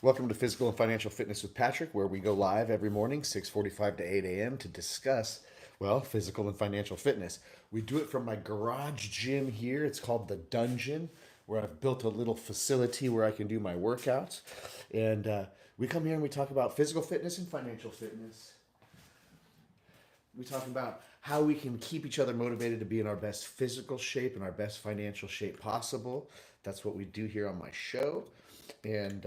Welcome to Physical and Financial Fitness with Patrick, where we go live every morning, 6:45 to 8 a.m. to discuss, physical and financial fitness. We do it from my garage gym here. It's called the Dungeon, where I've built a little facility where I can do my workouts. And we come here and we talk about physical fitness and financial fitness. We talk about how we can keep each other motivated to be in our best physical shape and our best financial shape possible. That's what we do here on my show. And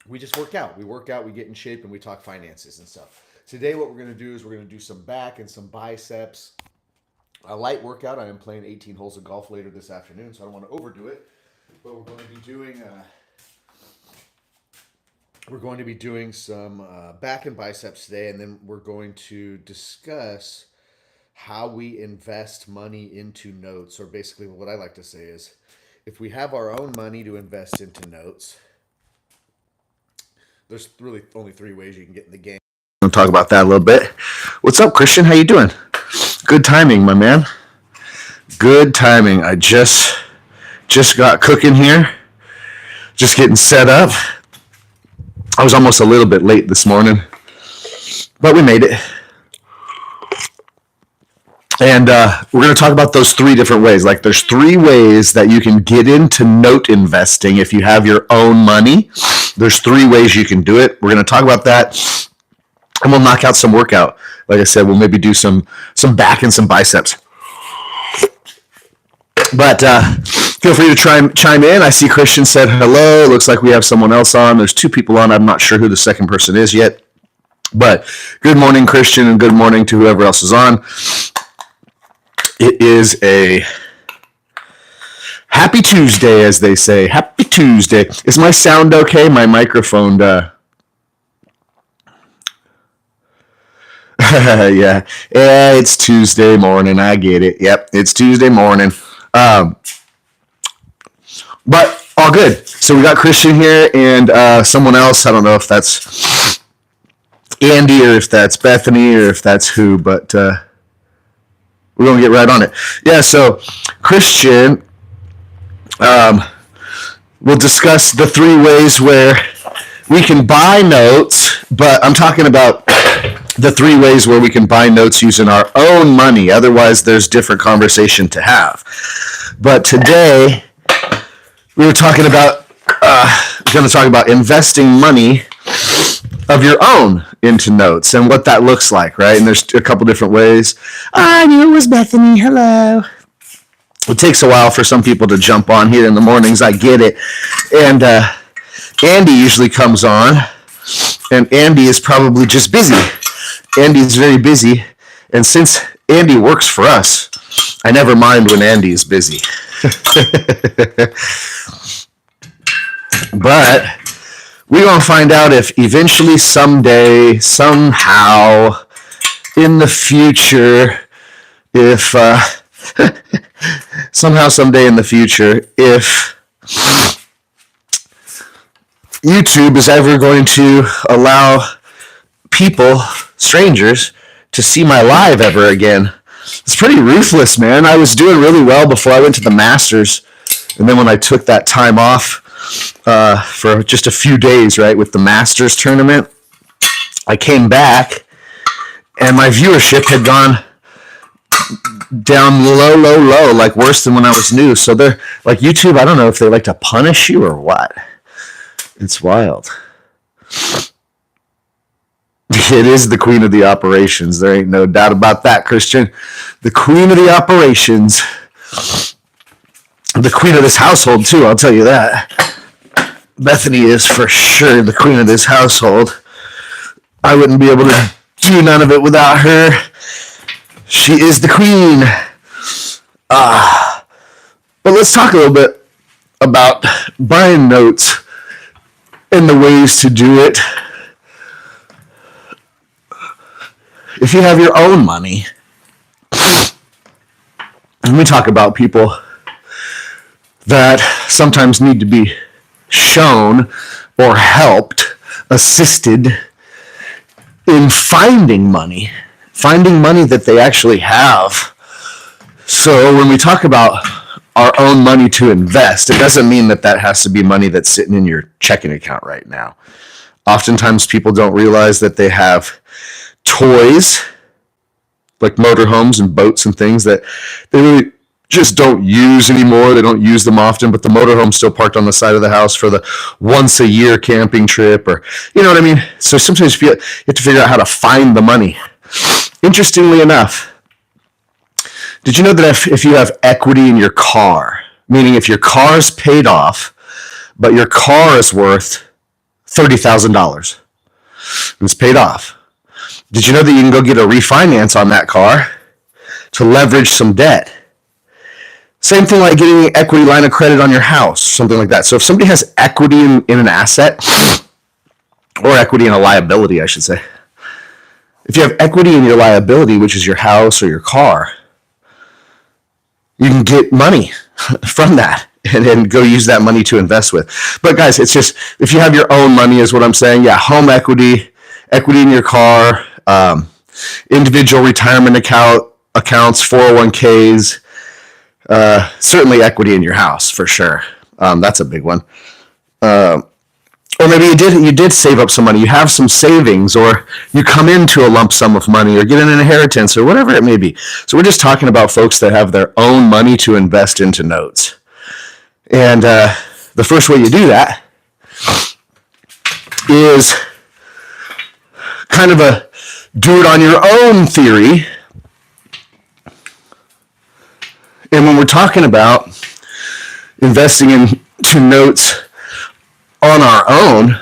we just work out. We work out, we get in shape, and we talk finances and stuff. Today, what we're going to do is we're going to do some back and some biceps. A light workout. I am playing 18 holes of golf later this afternoon, so I don't want to overdo it. But we're going to be doing some back and biceps today, and then we're going to discuss how we invest money into notes. Or basically, what I like to say is, if we have our own money to invest into notes, there's really only three ways you can get in the game. We'll talk about that a little bit. What's up, Christian? How you doing? Good timing, my man. Good timing. I just got cooking here. Just getting set up. I was almost a little bit late this morning, but we made it. And we're going to talk about those three different ways. Like, there's three ways that you can get into note investing if you have your own money. There's three ways you can do it. We're going to talk about that, and we'll knock out some workout. Like I said, we'll maybe do some back and some biceps. But feel free to chime in. I see Christian said hello. Looks like we have someone else on. There's two people on. I'm not sure who the second person is yet. But good morning, Christian, and good morning to whoever else is on. It is a happy Tuesday, as they say. Happy Tuesday. Is my sound okay? My microphone, yeah, it's Tuesday morning. I get it. Yep, it's Tuesday morning. But all good. So we got Christian here and someone else. I don't know if that's Andy or if that's Bethany or if that's who, but we're going to get right on it. Yeah, so Christian, we'll discuss the three ways where we can buy notes, but I'm talking about the three ways where we can buy notes using our own money. Otherwise, there's different conversation to have. But today, we were talking about, going to talk about investing money of your own into notes and what that looks like, right? And there's a couple different ways. I knew it was Bethany. Hello. It takes a while for some people to jump on here in the mornings. I get it. And Andy usually comes on, and Andy is probably just busy. Andy's very busy. And since Andy works for us, I never mind when Andy is busy. But we're going to find out if eventually, someday, somehow, in the future, if somehow, someday in the future, if YouTube is ever going to allow people, strangers, to see my live ever again. It's pretty ruthless, man. I was doing really well before I went to the Masters, and then when I took that time off for just a few days, right, with the Masters tournament, I came back, and my viewership had gone down low, like worse than when I was new. So they're like, YouTube, I don't know if they like to punish you or what. It's wild. It is the queen of the operations. There ain't no doubt about that, Christian. The queen of the operations. The queen of this household, too, I'll tell you that. Bethany is for sure the queen of this household. I wouldn't be able to do none of it without her. She is the queen. But let's talk a little bit about buying notes and the ways to do it. If you have your own money, and we talk about people that sometimes need to be shown or helped, assisted in finding money that they actually have. So when we talk about our own money to invest, it doesn't mean that has to be money that's sitting in your checking account right now. Oftentimes people don't realize that they have toys like motorhomes and boats and things that they really just don't use anymore. They don't use them often, but the motorhome's still parked on the side of the house for the once a year camping trip, or you know what I mean? So sometimes you have to figure out how to find the money. Interestingly enough, did you know that if you have equity in your car, meaning if your car's paid off, but your car is worth $30,000 and it's paid off, did you know that you can go get a refinance on that car to leverage some debt? Same thing like getting an equity line of credit on your house, something like that. So if somebody has equity in an asset, or equity in a liability, I should say. If you have equity in your liability, which is your house or your car, you can get money from that and then go use that money to invest with. But guys, it's just, if you have your own money is what I'm saying. Yeah, home equity, equity in your car, individual retirement accounts, 401ks, certainly equity in your house for sure. That's a big one. Or maybe you did save up some money. You have some savings, or you come into a lump sum of money, or get an inheritance, or whatever it may be. So we're just talking about folks that have their own money to invest into notes. And the first way you do that is kind of a do it on your own theory. And when we're talking about investing into notes on our own,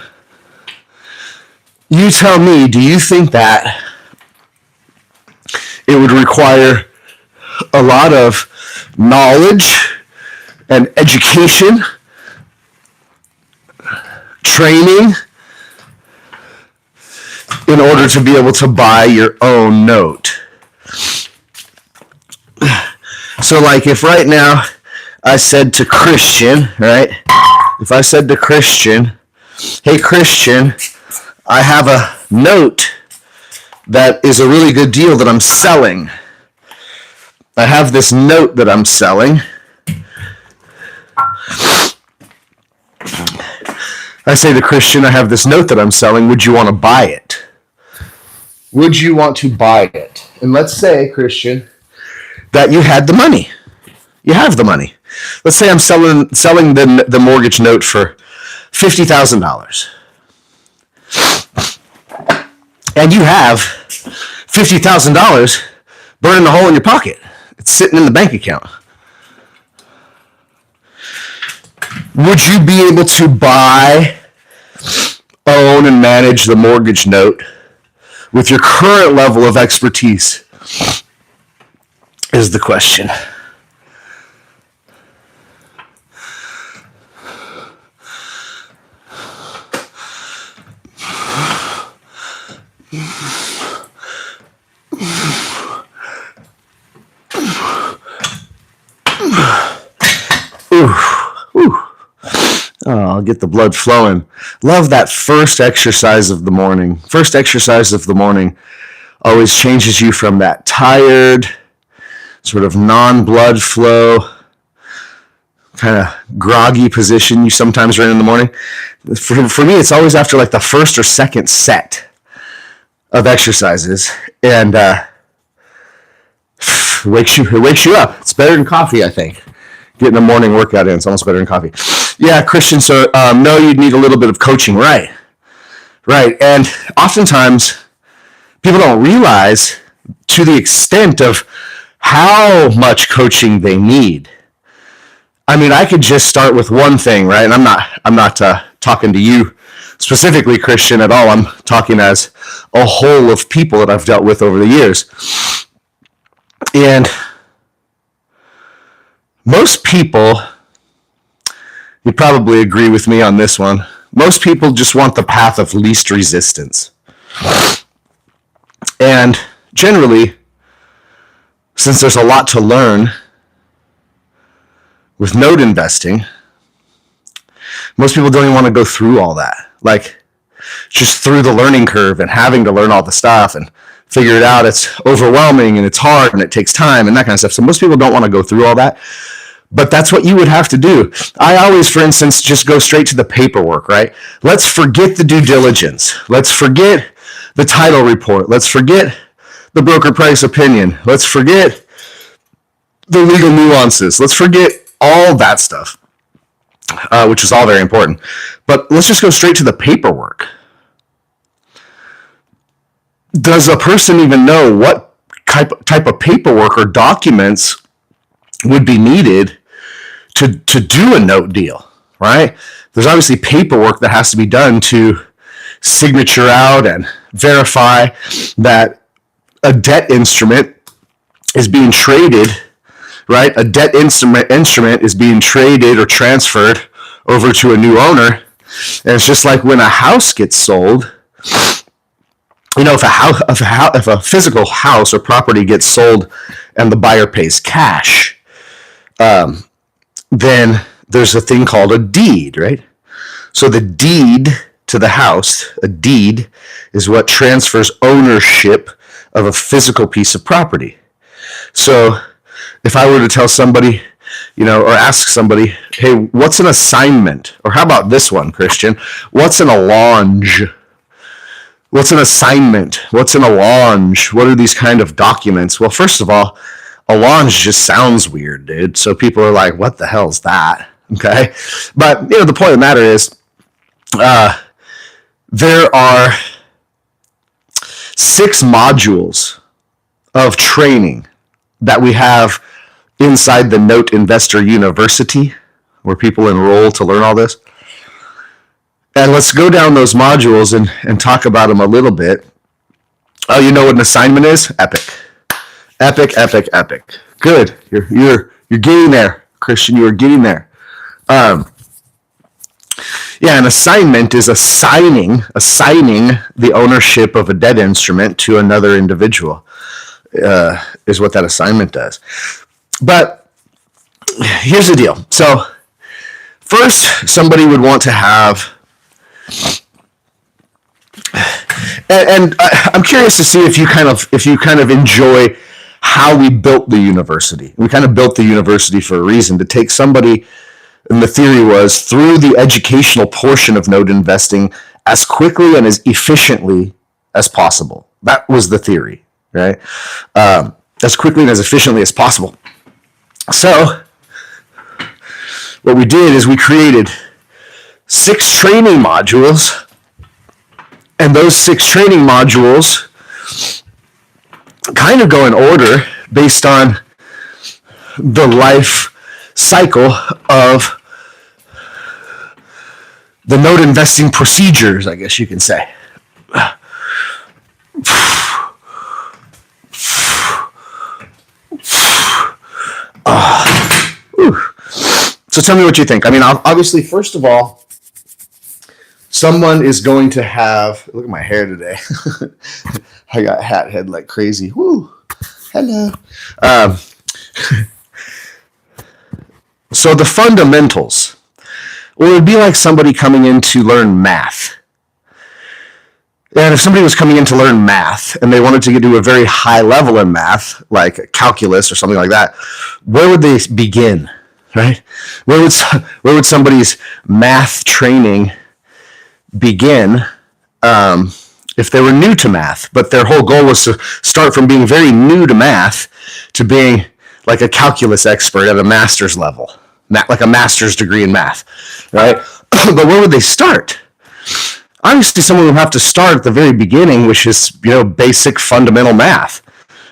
you tell me, do you think that it would require a lot of knowledge and education, training, in order to be able to buy your own note? So like if right now I said to Christian, right? If I said to Christian, hey Christian, I have a note that is a really good deal that I'm selling. I have this note that I'm selling. I say to Christian, I have this note that I'm selling. Would you want to buy it? Would you want to buy it? And let's say, Christian, that you had the money. You have the money. Let's say I'm selling the mortgage note for $50,000. And you have $50,000 burning a hole in your pocket. It's sitting in the bank account. Would you be able to buy, own, and manage the mortgage note with your current level of expertise? Is the question. Oh, I'll get the blood flowing. Love that first exercise of the morning. First exercise of the morning always changes you from that tired, sort of non-blood flow, kind of groggy position you sometimes are in the morning. For me, it's always after like the first or second set of exercises, and it wakes you up. It's better than coffee, I think. Getting a morning workout in, it's almost better than coffee. Yeah, Christian, so no, you'd need a little bit of coaching, right? And oftentimes, people don't realize to the extent of how much coaching they need. I mean, I could just start with one thing, right? And I'm not talking to you specifically, Christian, at all. I'm talking as a whole of people that I've dealt with over the years. And most people, you'd probably agree with me on this one, most people just want the path of least resistance. And generally, since there's a lot to learn with note investing, most people don't even want to go through all that. Like, just through the learning curve and having to learn all the stuff and figure it out. It's overwhelming and it's hard and it takes time and that kind of stuff. So most people don't want to go through all that. But that's what you would have to do. I always, for instance, just go straight to the paperwork, right? Let's forget the due diligence. Let's forget the title report. Let's forget the broker price opinion. Let's forget the legal nuances. Let's forget all that stuff, which is all very important. But let's just go straight to the paperwork. Does a person even know what type of paperwork or documents would be needed to do a note deal, right? There's obviously paperwork that has to be done to signature out and verify that a debt instrument is being traded, right? A debt instrument is being traded or transferred over to a new owner. And it's just like when a house gets sold, you know, if a physical house or property gets sold and the buyer pays cash, then there's a thing called a deed, right? So the deed to the house, a deed, is what transfers ownership of a physical piece of property. So if I were to tell somebody, you know, or ask somebody, hey, what's an assignment? Or how about this one, Christian? What's an allonge? What's an assignment? What's an allonge? What are these kind of documents? Well, first of all, allonge just sounds weird, dude. So people are like, what the hell's that? Okay. But, you know, the point of the matter is, there are 6 modules of training that we have inside the Note Investor University, where people enroll to learn all this. And let's go down those modules and talk about them a little bit. Oh, you know what an assignment is? Epic. Epic, epic, epic. Good. You're getting there, Christian. You are getting there. Yeah, an assignment is assigning the ownership of a debt instrument to another individual, is what that assignment does. But here's the deal. So first, somebody would want to have, and I'm curious to see if you kind of enjoy how we built the university. We kind of built the university for a reason, to take somebody, and the theory was, through the educational portion of note investing as quickly and as efficiently as possible. That was the theory, right? As quickly and as efficiently as possible. So what we did is we created 6 training modules, and those 6 training modules kind of go in order based on the life cycle of the note investing procedures, I guess you can say. So tell me what you think. I mean, obviously, first of all, someone is going to have, look at my hair today. I got hat head like crazy. Woo. Hello. So the fundamentals, well, it would be like somebody coming in to learn math. And if somebody was coming in to learn math and they wanted to get to a very high level in math, like calculus or something like that, where would they begin, right? Where would somebody's math training begin if they were new to math, but their whole goal was to start from being very new to math to being like a calculus expert at a master's level, like a master's degree in math, right? But where would they start? Obviously, someone would have to start at the very beginning, which is, you know, basic fundamental math,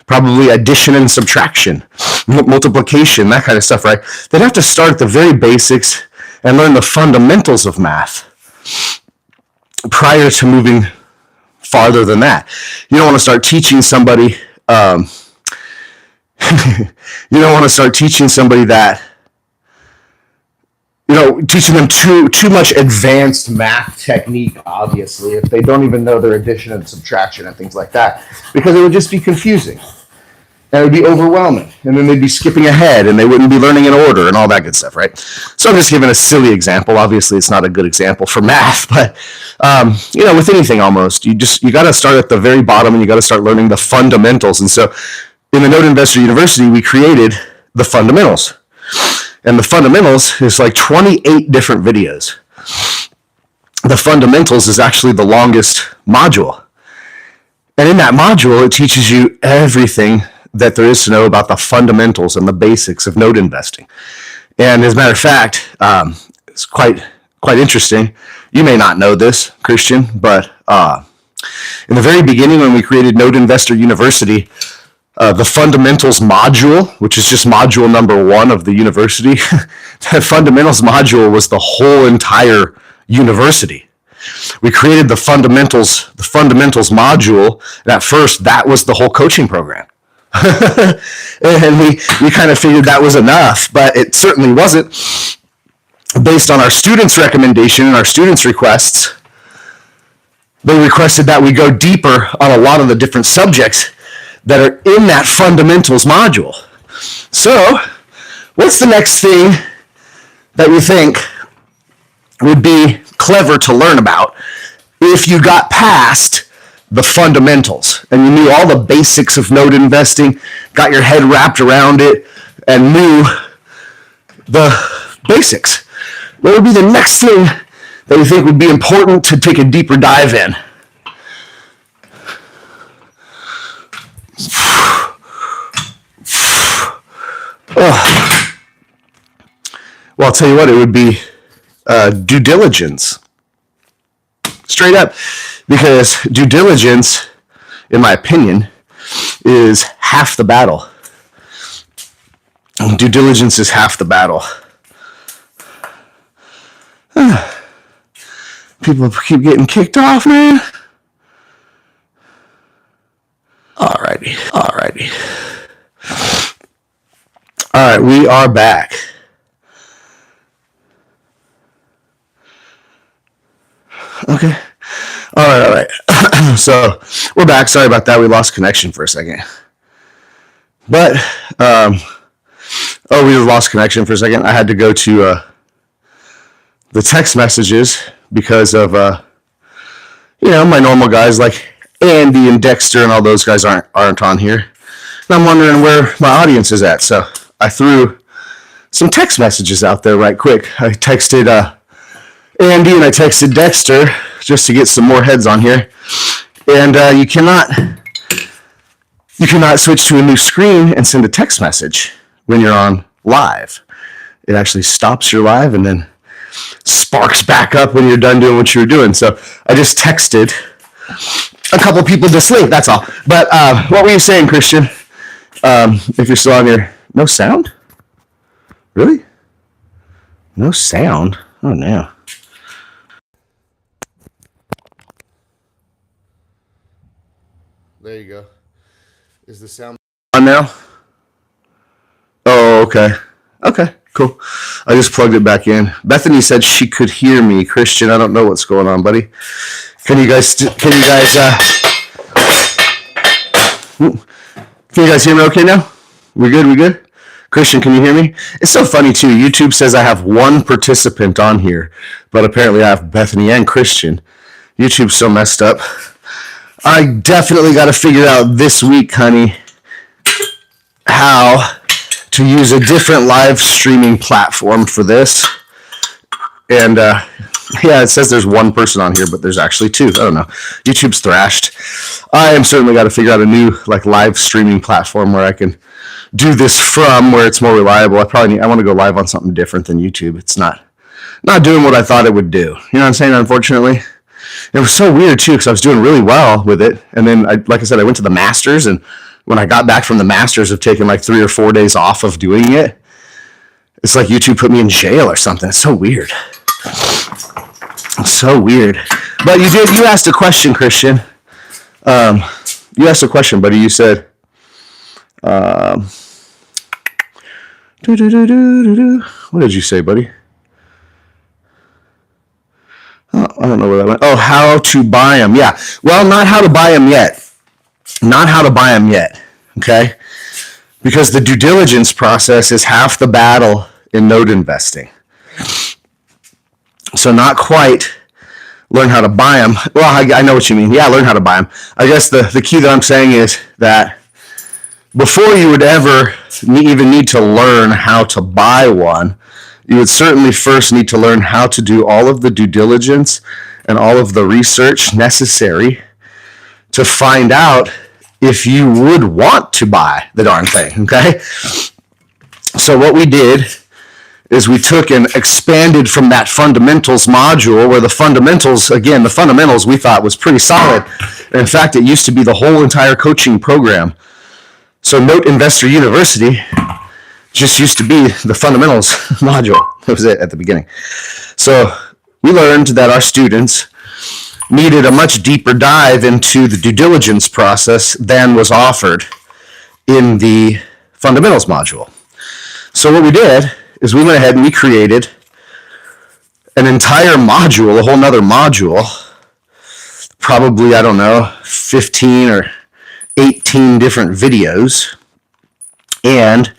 probably addition and subtraction, multiplication, that kind of stuff, right? They'd have to start at the very basics and learn the fundamentals of math prior to moving farther than that. You don't want to start teaching somebody, that, you know, teaching them too much advanced math technique, obviously, if they don't even know their addition and subtraction and things like that, because it would just be confusing and it would be overwhelming, and then they'd be skipping ahead and they wouldn't be learning in order and all that good stuff, right? So I'm just giving a silly example. Obviously, it's not a good example for math, but you know, with anything almost, you got to start at the very bottom and you got to start learning the fundamentals. And so in the Note Investor University, we created the fundamentals. And the fundamentals is like 28 different videos. The fundamentals is actually the longest module. And in that module, it teaches you everything that there is to know about the fundamentals and the basics of note investing. And as a matter of fact, it's quite interesting. You may not know this, Christian, but in the very beginning when we created Note Investor University, the fundamentals module, which is just module number 1 of the university, the fundamentals module was the whole entire university. We created the fundamentals module, and at first that was the whole coaching program. And we kind of figured that was enough, but it certainly wasn't. Based on our students' recommendation and our students' requests, they requested that we go deeper on a lot of the different subjects that are in that fundamentals module. So, what's the next thing that you think would be clever to learn about if you got past the fundamentals and you knew all the basics of note investing, got your head wrapped around it, and knew the basics? What would be the next thing that you think would be important to take a deeper dive in? Well, I'll tell you what, it would be due diligence. Straight up. Because due diligence, in my opinion, is half the battle. Due diligence is half the battle. People keep getting kicked off, man. Alrighty. All right, we are back. Okay. All right. So we're back. Sorry about that. We lost connection for a second. But, we lost connection for a second. I had to go to the text messages because of, my normal guys like Andy and Dexter and all those guys aren't on here. And I'm wondering where my audience is at. So I threw some text messages out there right quick. I texted Andy and I texted Dexter just to get some more heads on here. And you cannot switch to a new screen and send a text message when you're on live. It actually stops your live and then sparks back up when you're done doing what you were doing. So I just texted a couple people this link, that's all. But what were you saying, Christian? If you're still on here, no sound? Really? No sound? Oh, no. There you go. Is the sound on now? Oh, okay. Okay, cool. I just plugged it back in. Bethany said she could hear me. Christian, I don't know what's going on, buddy. Can you guys hear me okay now? We good? Christian, can you hear me? It's so funny too. YouTube says I have one participant on here, but apparently I have Bethany and Christian. YouTube's so messed up. I definitely got to figure out this week, honey, how to use a different live streaming platform for this. And it says there's one person on here, but there's actually two. I don't know. YouTube's thrashed. I am certainly got to figure out a new live streaming platform where I can do this from, where it's more reliable. I want to go live on something different than YouTube. It's not doing what I thought it would do. You know what I'm saying? Unfortunately. It was so weird too, because I was doing really well with it, and then like I said, I went to the Masters, and when I got back from the Masters of taking 3 or 4 days off of doing it, it's like YouTube put me in jail or something. It's so weird. So weird. But you asked a question, Christian. You asked a question, buddy. You said, what did you say, buddy? Oh, I don't know where that went. Oh, how to buy them. Yeah. Well, not how to buy them yet. Okay? Because the due diligence process is half the battle in note investing. So not quite learn how to buy them. Well, I know what you mean. Yeah, learn how to buy them. I guess the key that I'm saying is that before you would ever even need to learn how to buy one, you would certainly first need to learn how to do all of the due diligence and all of the research necessary to find out if you would want to buy the darn thing, okay? So what we did is we took and expanded from that fundamentals module, where the fundamentals we thought was pretty solid. In fact, it used to be the whole entire coaching program. So Note Investor University just used to be the fundamentals module. That was it at the beginning. So we learned that our students needed a much deeper dive into the due diligence process than was offered in the fundamentals module. So what we did is we went ahead and we created an entire module, a whole nother module, probably, 15 or 18 different videos. And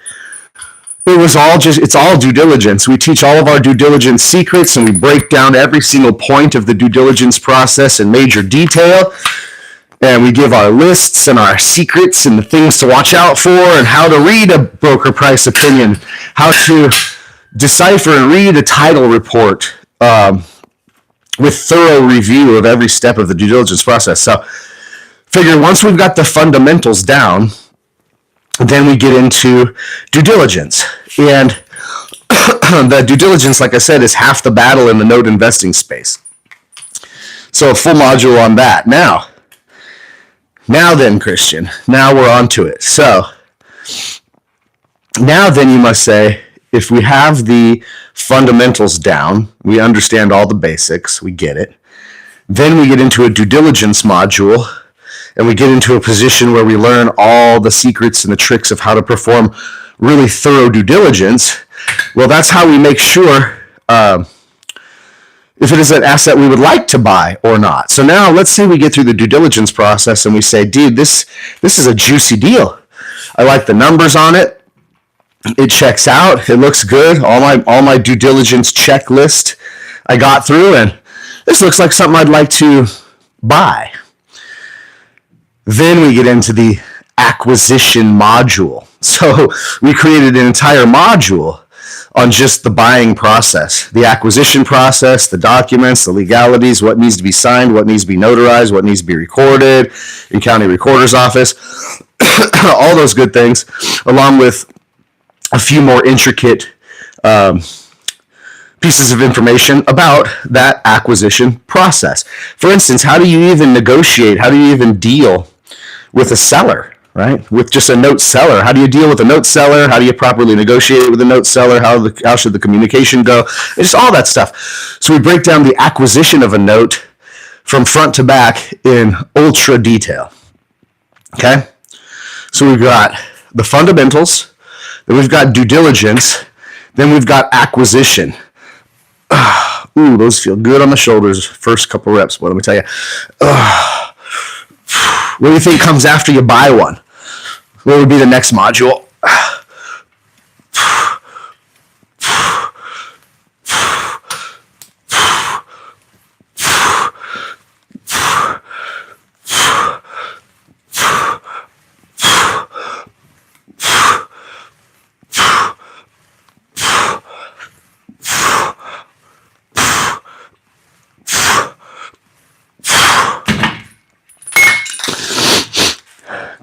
it's all due diligence. We teach all of our due diligence secrets, and we break down every single point of the due diligence process in major detail. And we give our lists and our secrets and the things to watch out for, and how to read a broker price opinion, how to decipher and read a title report with thorough review of every step of the due diligence process. So figure once we've got the fundamentals down, then we get into due diligence. And the due diligence, like I said, is half the battle in the note investing space. So a full module on that. Now then, Christian, now we're on to it. So now then you must say, if we have the fundamentals down, we understand all the basics, we get it. Then we get into a due diligence module, and we get into a position where we learn all the secrets and the tricks of how to perform really thorough due diligence. Well, that's how we make sure if it is an asset we would like to buy or not. So now let's say we get through the due diligence process and we say, dude, this is a juicy deal. I like the numbers on it. It checks out. It looks good. All my due diligence checklist I got through, and this looks like something I'd like to buy. Then we get into the acquisition module. So we created an entire module on just the buying process, the acquisition process, the documents, the legalities, what needs to be signed, what needs to be notarized, what needs to be recorded in county recorder's office, all those good things, along with a few more intricate pieces of information about that acquisition process. For instance, how do you even negotiate? How do you even deal with a seller, right? With just a note seller. How do you deal with a note seller? How do you properly negotiate with a note seller? How should the communication go? Just all that stuff. So we break down the acquisition of a note from front to back in ultra detail. Okay? So we've got the fundamentals, then we've got due diligence, then we've got acquisition. Ooh, those feel good on the shoulders. First couple reps, but let me tell you. What do you think comes after you buy one? What would be the next module?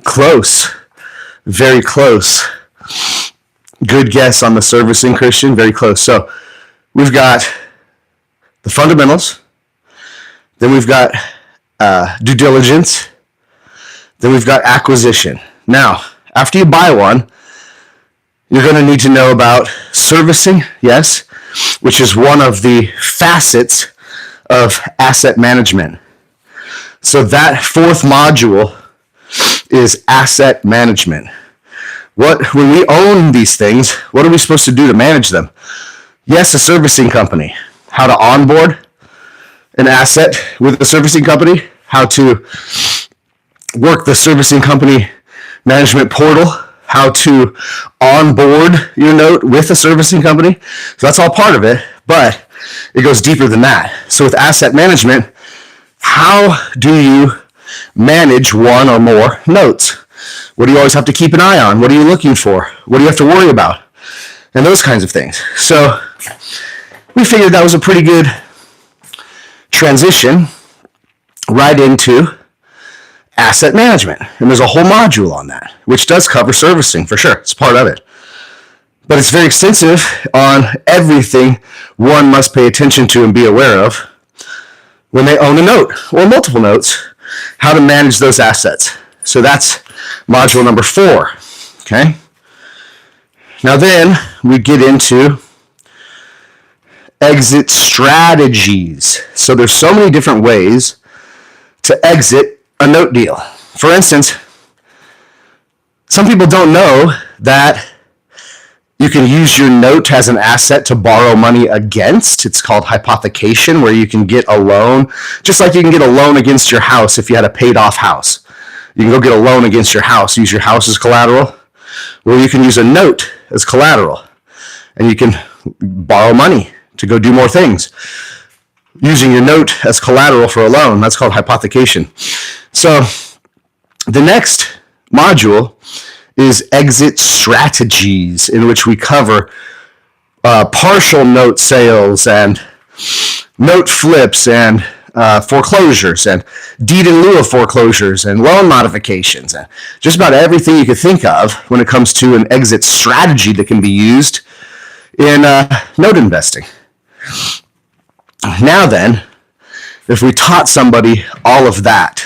Close. Very close. Good guess on the servicing, Christian. Very close. So we've got the fundamentals. Then we've got due diligence. Then we've got acquisition. Now, after you buy one, you're going to need to know about servicing, yes, which is one of the facets of asset management. So that fourth module is asset management. When we own these things, what are we supposed to do to manage them? Yes, a servicing company. How to onboard an asset with a servicing company, how to work the servicing company management portal, how to onboard your note with a servicing company. So that's all part of it, but it goes deeper than that. So with asset management, how do you manage one or more notes? What do you always have to keep an eye on? What are you looking for? What do you have to worry about? And those kinds of things. So we figured that was a pretty good transition right into asset management. And there's a whole module on that, which does cover servicing for sure. It's part of it. But it's very extensive on everything one must pay attention to and be aware of when they own a note or multiple notes, how to manage those assets. So that's module number 4. Okay. Now then we get into exit strategies. So there's so many different ways to exit a note deal. For instance, some people don't know that you can use your note as an asset to borrow money against. It's called hypothecation, where you can get a loan, just like you can get a loan against your house if you had a paid off house. You can go get a loan against your house, use your house as collateral, or you can use a note as collateral, and you can borrow money to go do more things using your note as collateral for a loan. That's called hypothecation. So the next module is exit strategies, in which we cover partial note sales and note flips and foreclosures and deed in lieu of foreclosures and loan modifications and just about everything you could think of when it comes to an exit strategy that can be used in note investing. Now then, if we taught somebody all of that,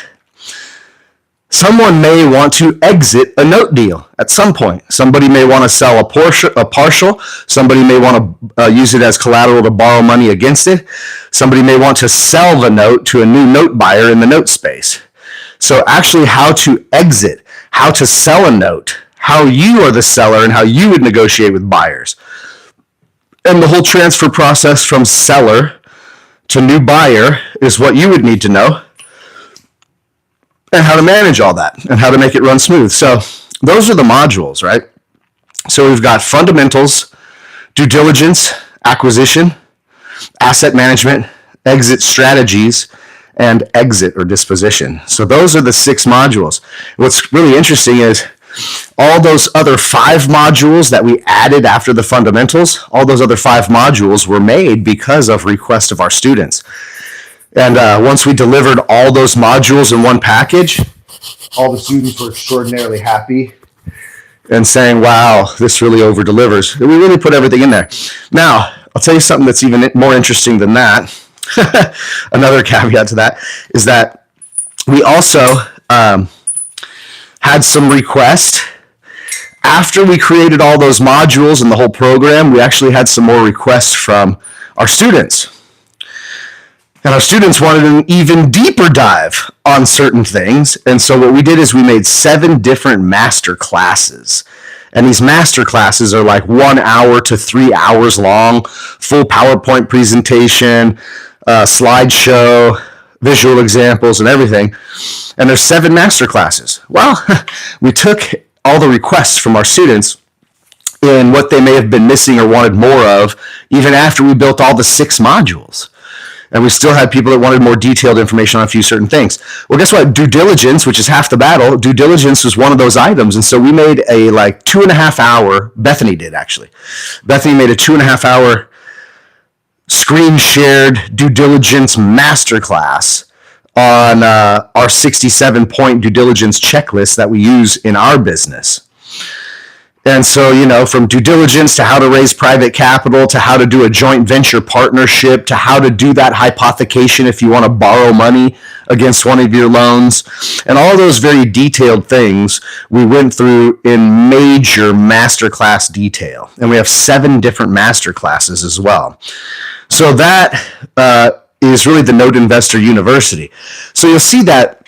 someone may want to exit a note deal at some point. Somebody may want to sell a partial. Somebody may want to use it as collateral to borrow money against it. Somebody may want to sell the note to a new note buyer in the note space. So actually how to exit, how to sell a note, how you are the seller and how you would negotiate with buyers. And the whole transfer process from seller to new buyer is what you would need to know, and how to manage all that and how to make it run smooth. So those are the modules, right? So we've got fundamentals, due diligence, acquisition, asset management, exit strategies, and exit or disposition. So those are the 6 modules. What's really interesting is all those other 5 modules that we added after the fundamentals, all those other 5 modules were made because of request of our students. And once we delivered all those modules in one package, all the students were extraordinarily happy and saying, wow, this really over-delivers. And we really put everything in there. Now, I'll tell you something that's even more interesting than that. Another caveat to that is that we also had some requests. After we created all those modules and the whole program, we actually had some more requests from our students. And our students wanted an even deeper dive on certain things. And so what we did is we made 7 different master classes. And these master classes are like 1 hour to 3 hours long, full PowerPoint presentation, slideshow, visual examples, and everything. And there's 7 master classes. Well, we took all the requests from our students in what they may have been missing or wanted more of, even after we built all the 6 modules. And we still had people that wanted more detailed information on a few certain things. Well, guess what? Due diligence, which is half the battle, due diligence was one of those items. And so we made a 2.5 hour, Bethany did actually. Bethany made a 2.5 hour screen shared due diligence masterclass on our 67-point due diligence checklist that we use in our business. And so, from due diligence to how to raise private capital, to how to do a joint venture partnership, to how to do that hypothecation if you want to borrow money against one of your loans, and all those very detailed things we went through in major masterclass detail. And we have 7 different masterclasses as well. So that is really the Note Investor University. So you'll see that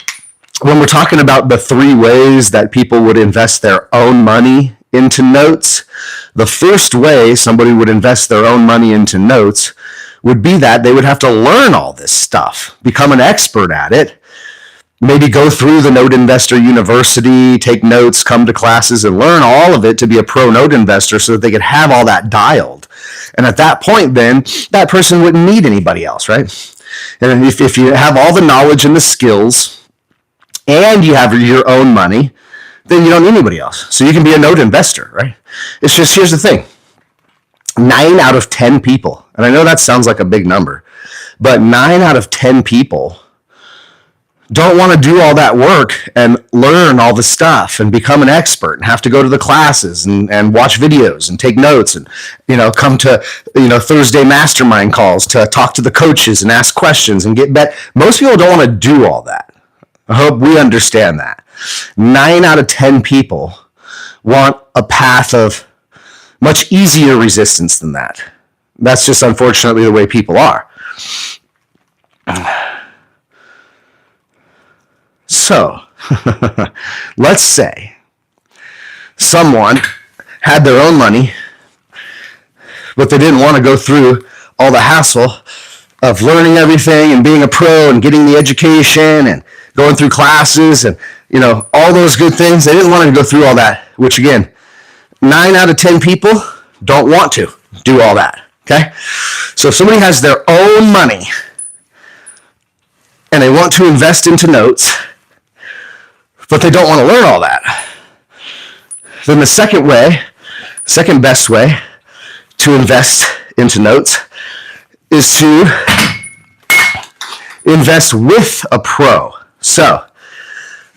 when we're talking about the 3 ways that people would invest their own money into notes, the first way somebody would invest their own money into notes would be that they would have to learn all this stuff, become an expert at it, maybe go through the Note Investor University, take notes, come to classes, and learn all of it to be a pro note investor so that they could have all that dialed. And at that point, then, that person wouldn't need anybody else, right? And if you have all the knowledge and the skills, and you have your own money, then you don't need anybody else. So you can be a note investor, right? It's just, here's the thing. 9 out of 10 people, and I know that sounds like a big number, but 9 out of 10 people don't want to do all that work and learn all the stuff and become an expert and have to go to the classes and watch videos and take notes and, come to, Thursday mastermind calls to talk to the coaches and ask questions and get bet. Most people don't want to do all that. I hope we understand that. 9 out of 10 people want a path of much easier resistance than that. That's just unfortunately the way people are. So, let's say someone had their own money, but they didn't want to go through all the hassle of learning everything and being a pro and getting the education and going through classes and, all those good things. They didn't want to go through all that, which again, 9 out of 10 people don't want to do all that, okay? So if somebody has their own money and they want to invest into notes, but they don't want to learn all that, then the second best way to invest into notes is to invest with a pro. So,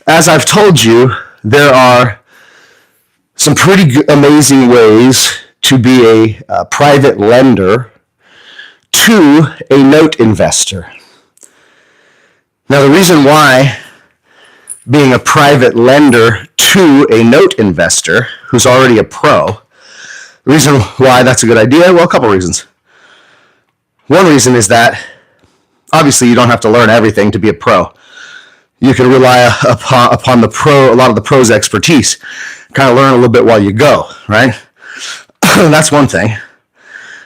as I've told you, there are some pretty amazing ways to be a private lender to a note investor. Now, the reason why being a private lender to a note investor who's already a pro, the reason why that's a good idea, well, a couple reasons. One reason is that obviously you don't have to learn everything to be a pro. You can rely upon a lot of the pro's expertise. Kind of learn a little bit while you go, right? That's one thing.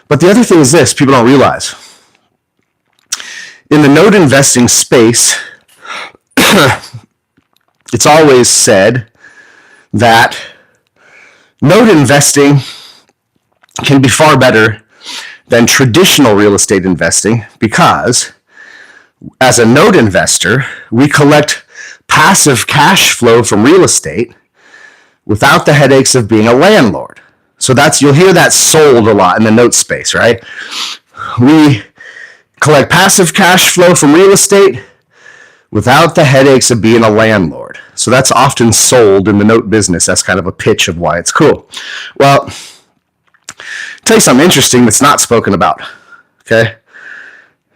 But the other thing is this, people don't realize. In the note investing space, it's always said that note investing can be far better than traditional real estate investing because as a note investor, we collect passive cash flow from real estate without the headaches of being a landlord. So you'll hear that sold a lot in the note space, right? We collect passive cash flow from real estate without the headaches of being a landlord. So that's often sold in the note business. That's kind of a pitch of why it's cool. Well, I'll tell you something interesting that's not spoken about, okay?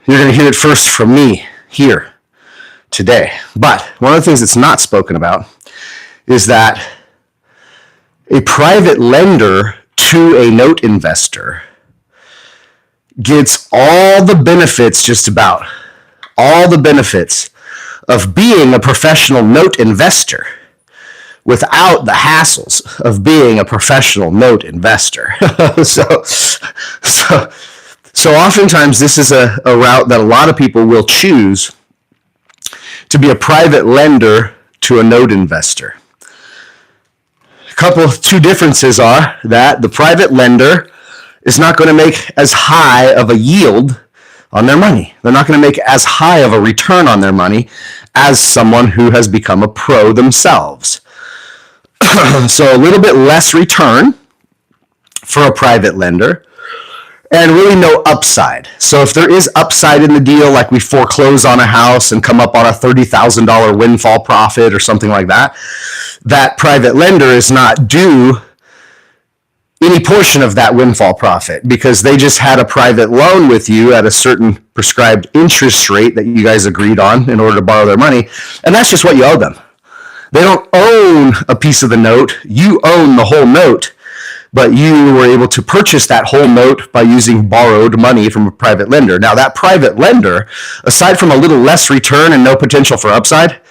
You're going to hear it first from me here today. But one of the things that's not spoken about is that a private lender to a note investor gets all the benefits, just about all the benefits of being a professional note investor without the hassles of being a professional note investor. So oftentimes this is a route that a lot of people will choose to be a private lender to a note investor. Two differences are that the private lender is not going to make as high of a yield on their money. They're not going to make as high of a return on their money as someone who has become a pro themselves. So a little bit less return for a private lender and really no upside. So if there is upside in the deal, like we foreclose on a house and come up on a $30,000 windfall profit or something like that, that private lender is not due any portion of that windfall profit because they just had a private loan with you at a certain prescribed interest rate that you guys agreed on in order to borrow their money. And that's just what you owe them. They don't own a piece of the note. You own the whole note, but you were able to purchase that whole note by using borrowed money from a private lender. Now, that private lender, aside from a little less return and no potential for upside,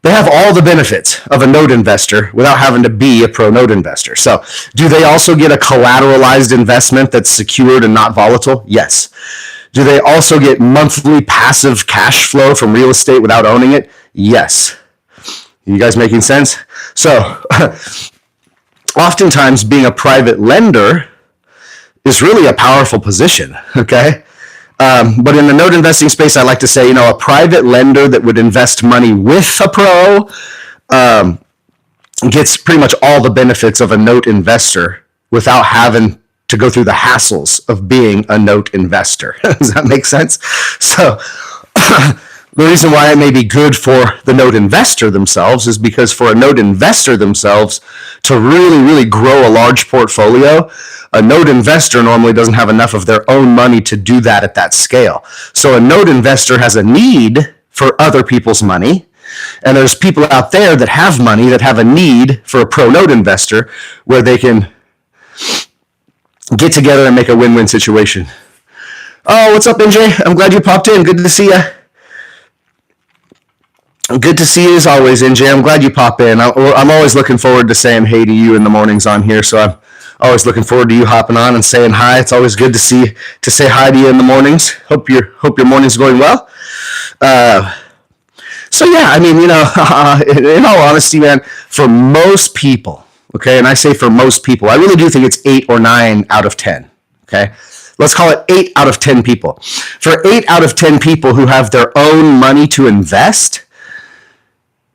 they have all the benefits of a note investor without having to be a pro note investor. So do they also get a collateralized investment that's secured and not volatile? Yes. Do they also get monthly passive cash flow from real estate without owning it? Yes. You guys making sense? So oftentimes being a private lender is really a powerful position, okay? But in the note investing space, I like to say, a private lender that would invest money with a pro gets pretty much all the benefits of a note investor without having to go through the hassles of being a note investor. Does that make sense? So the reason why it may be good for the note investor themselves is because for a note investor themselves to really grow a large portfolio, a note investor normally doesn't have enough of their own money to do that at that scale. So a note investor has a need for other people's money. And there's people out there that have money that have a need for a pro note investor where they can get together and make a win-win situation. Oh, what's up, NJ? I'm glad you popped in. Good to see you. Good to see you as always, NJ. I'm glad you pop in. I'm always looking forward to saying hey to you in the mornings on here. So I'm always looking forward to you hopping on and saying hi. It's always good to say hi to you in the mornings. Hope your morning's going well. So yeah, I mean, in all honesty, man, for most people, okay, and I say for most people, I really do think it's 8 or 9 out of 10, okay? Let's call it 8 out of 10 people. For 8 out of 10 people who have their own money to invest,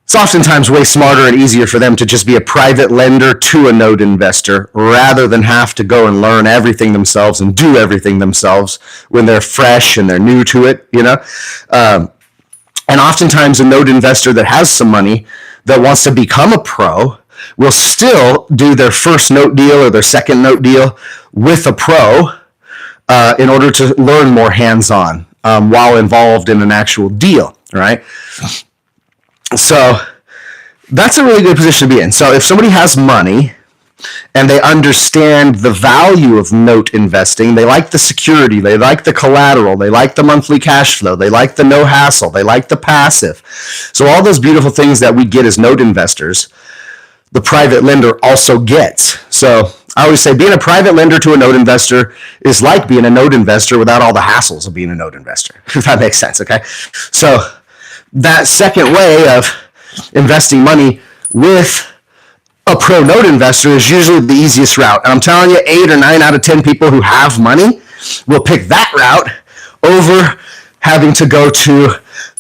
it's oftentimes way smarter and easier for them to just be a private lender to a note investor rather than have to go and learn everything themselves and do everything themselves when they're fresh and they're new to it, And oftentimes a note investor that has some money that wants to become a pro will still do their first note deal or their second note deal with a pro in order to learn more hands-on while involved in an actual deal, right? So that's a really good position to be in. So if somebody has money and they understand the value of note investing, they like the security, they like the collateral, they like the monthly cash flow, they like the no hassle, they like the passive. So all those beautiful things that we get as note investors, the private lender also gets. So I always say being a private lender to a note investor is like being a note investor without all the hassles of being a note investor, if that makes sense, okay? So that second way of investing money with a pro note investor is usually the easiest route. And I'm telling you, 8 or 9 out of 10 people who have money will pick that route over having to go to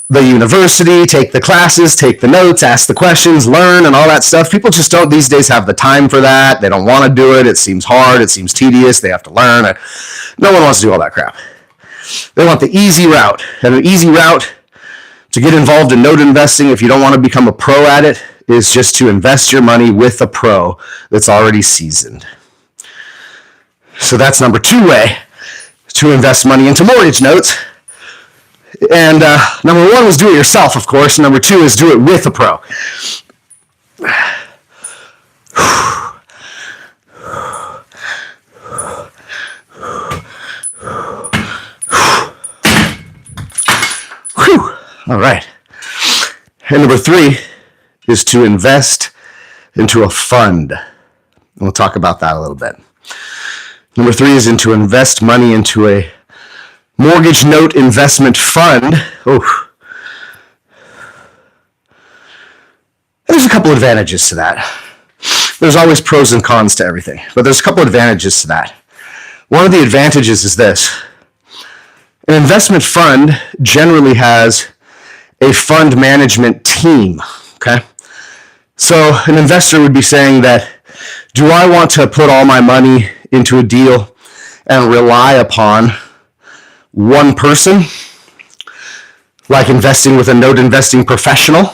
the university, take the classes, take the notes, ask the questions, learn, and all that stuff. People just don't these days have the time for that. They don't want to do it. It seems hard. It seems tedious. They have to learn. No one wants to do all that crap. They want the easy route. And an easy route to get involved in note investing, if you don't want to become a pro at it, is just to invest your money with a pro that's already seasoned. So that's number 2 way to invest money into mortgage notes. And number 1 was do it yourself, of course. Number 2 is do it with a pro. Whew. All right. And number 3 is to invest into a fund. And we'll talk about that a little bit. Number 3 is to invest money into a mortgage note investment fund. Oh. There's a couple advantages to that. There's always pros and cons to everything, but there's a couple advantages to that. One of the advantages is this. An investment fund generally has a fund management team, okay? So an investor would be saying that, do I want to put all my money into a deal and rely upon one person, like investing with a note investing professional?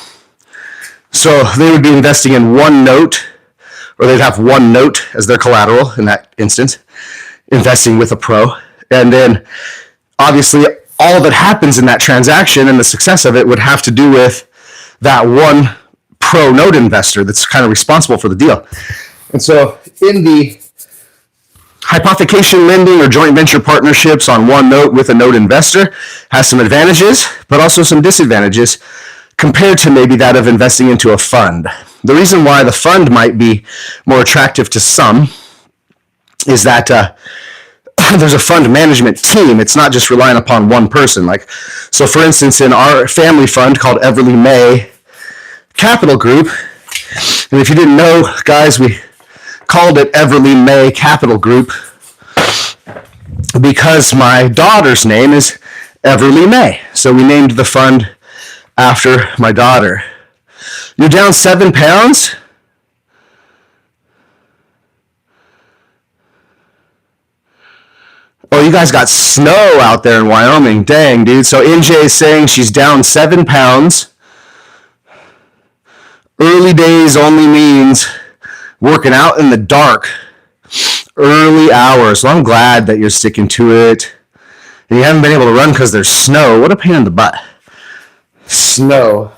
So they would be investing in one note, or they'd have one note as their collateral in that instance, investing with a pro. And then obviously all that happens in that transaction and the success of it would have to do with that one pro note investor that's kind of responsible for the deal. And so in the hypothecation lending or joint venture partnerships on one note with a note investor has some advantages, but also some disadvantages compared to maybe that of investing into a fund. The reason why the fund might be more attractive to some is that there's a fund management team. It's not just relying upon one person. So for instance, in our family fund called Everly May Capital Group, and if you didn't know, guys, we called it Everly May Capital Group because my daughter's name is Everly May. So we named the fund after my daughter. You're down 7 pounds? Oh, you guys got snow out there in Wyoming. Dang, dude. So NJ is saying she's down 7 pounds. Early days only means working out in the dark. Early hours. Well, I'm glad that you're sticking to it. And you haven't been able to run because there's snow. What a pain in the butt. Snow.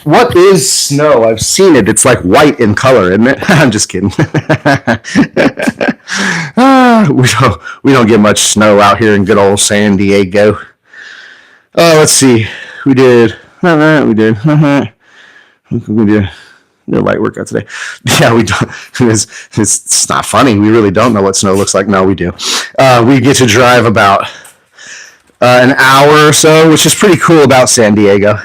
What is snow? I've seen it. It's like white in color, isn't it? I'm just kidding. We don't get much snow out here in good old San Diego. Oh, let's see. We did. We did light workout today. Yeah, we don't. It's not funny. We really don't know what snow looks like. No, we do. We get to drive about an hour or so, which is pretty cool about San Diego.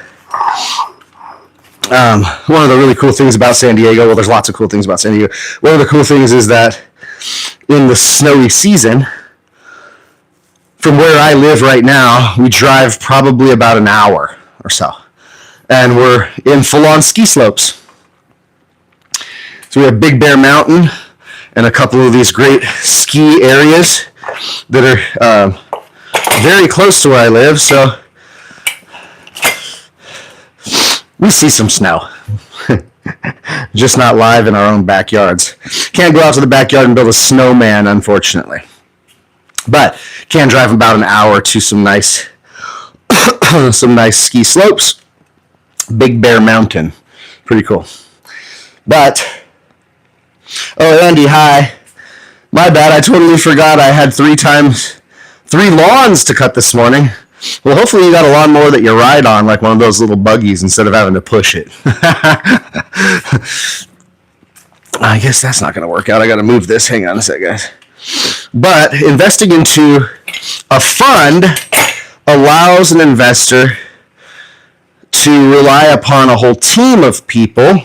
One of the really cool things about San Diego, well, there's lots of cool things about San Diego. One of the cool things is that in the snowy season, from where I live right now, we drive probably about an hour or so. And we're in full-on ski slopes. So we have Big Bear Mountain and a couple of these great ski areas that are very close to where I live. So we see some snow, just not live in our own backyards. Can't go out to the backyard and build a snowman, unfortunately. But can drive about an hour to some nice ski slopes. Big Bear Mountain, pretty cool. But, oh, Andy, hi. My bad, I totally forgot I had 3 lawns to cut this morning. Well, hopefully you got a lawnmower that you ride on, like one of those little buggies, instead of having to push it. I guess that's not going to work out. I got to move this. Hang on a sec, guys. But investing into a fund allows an investor to rely upon a whole team of people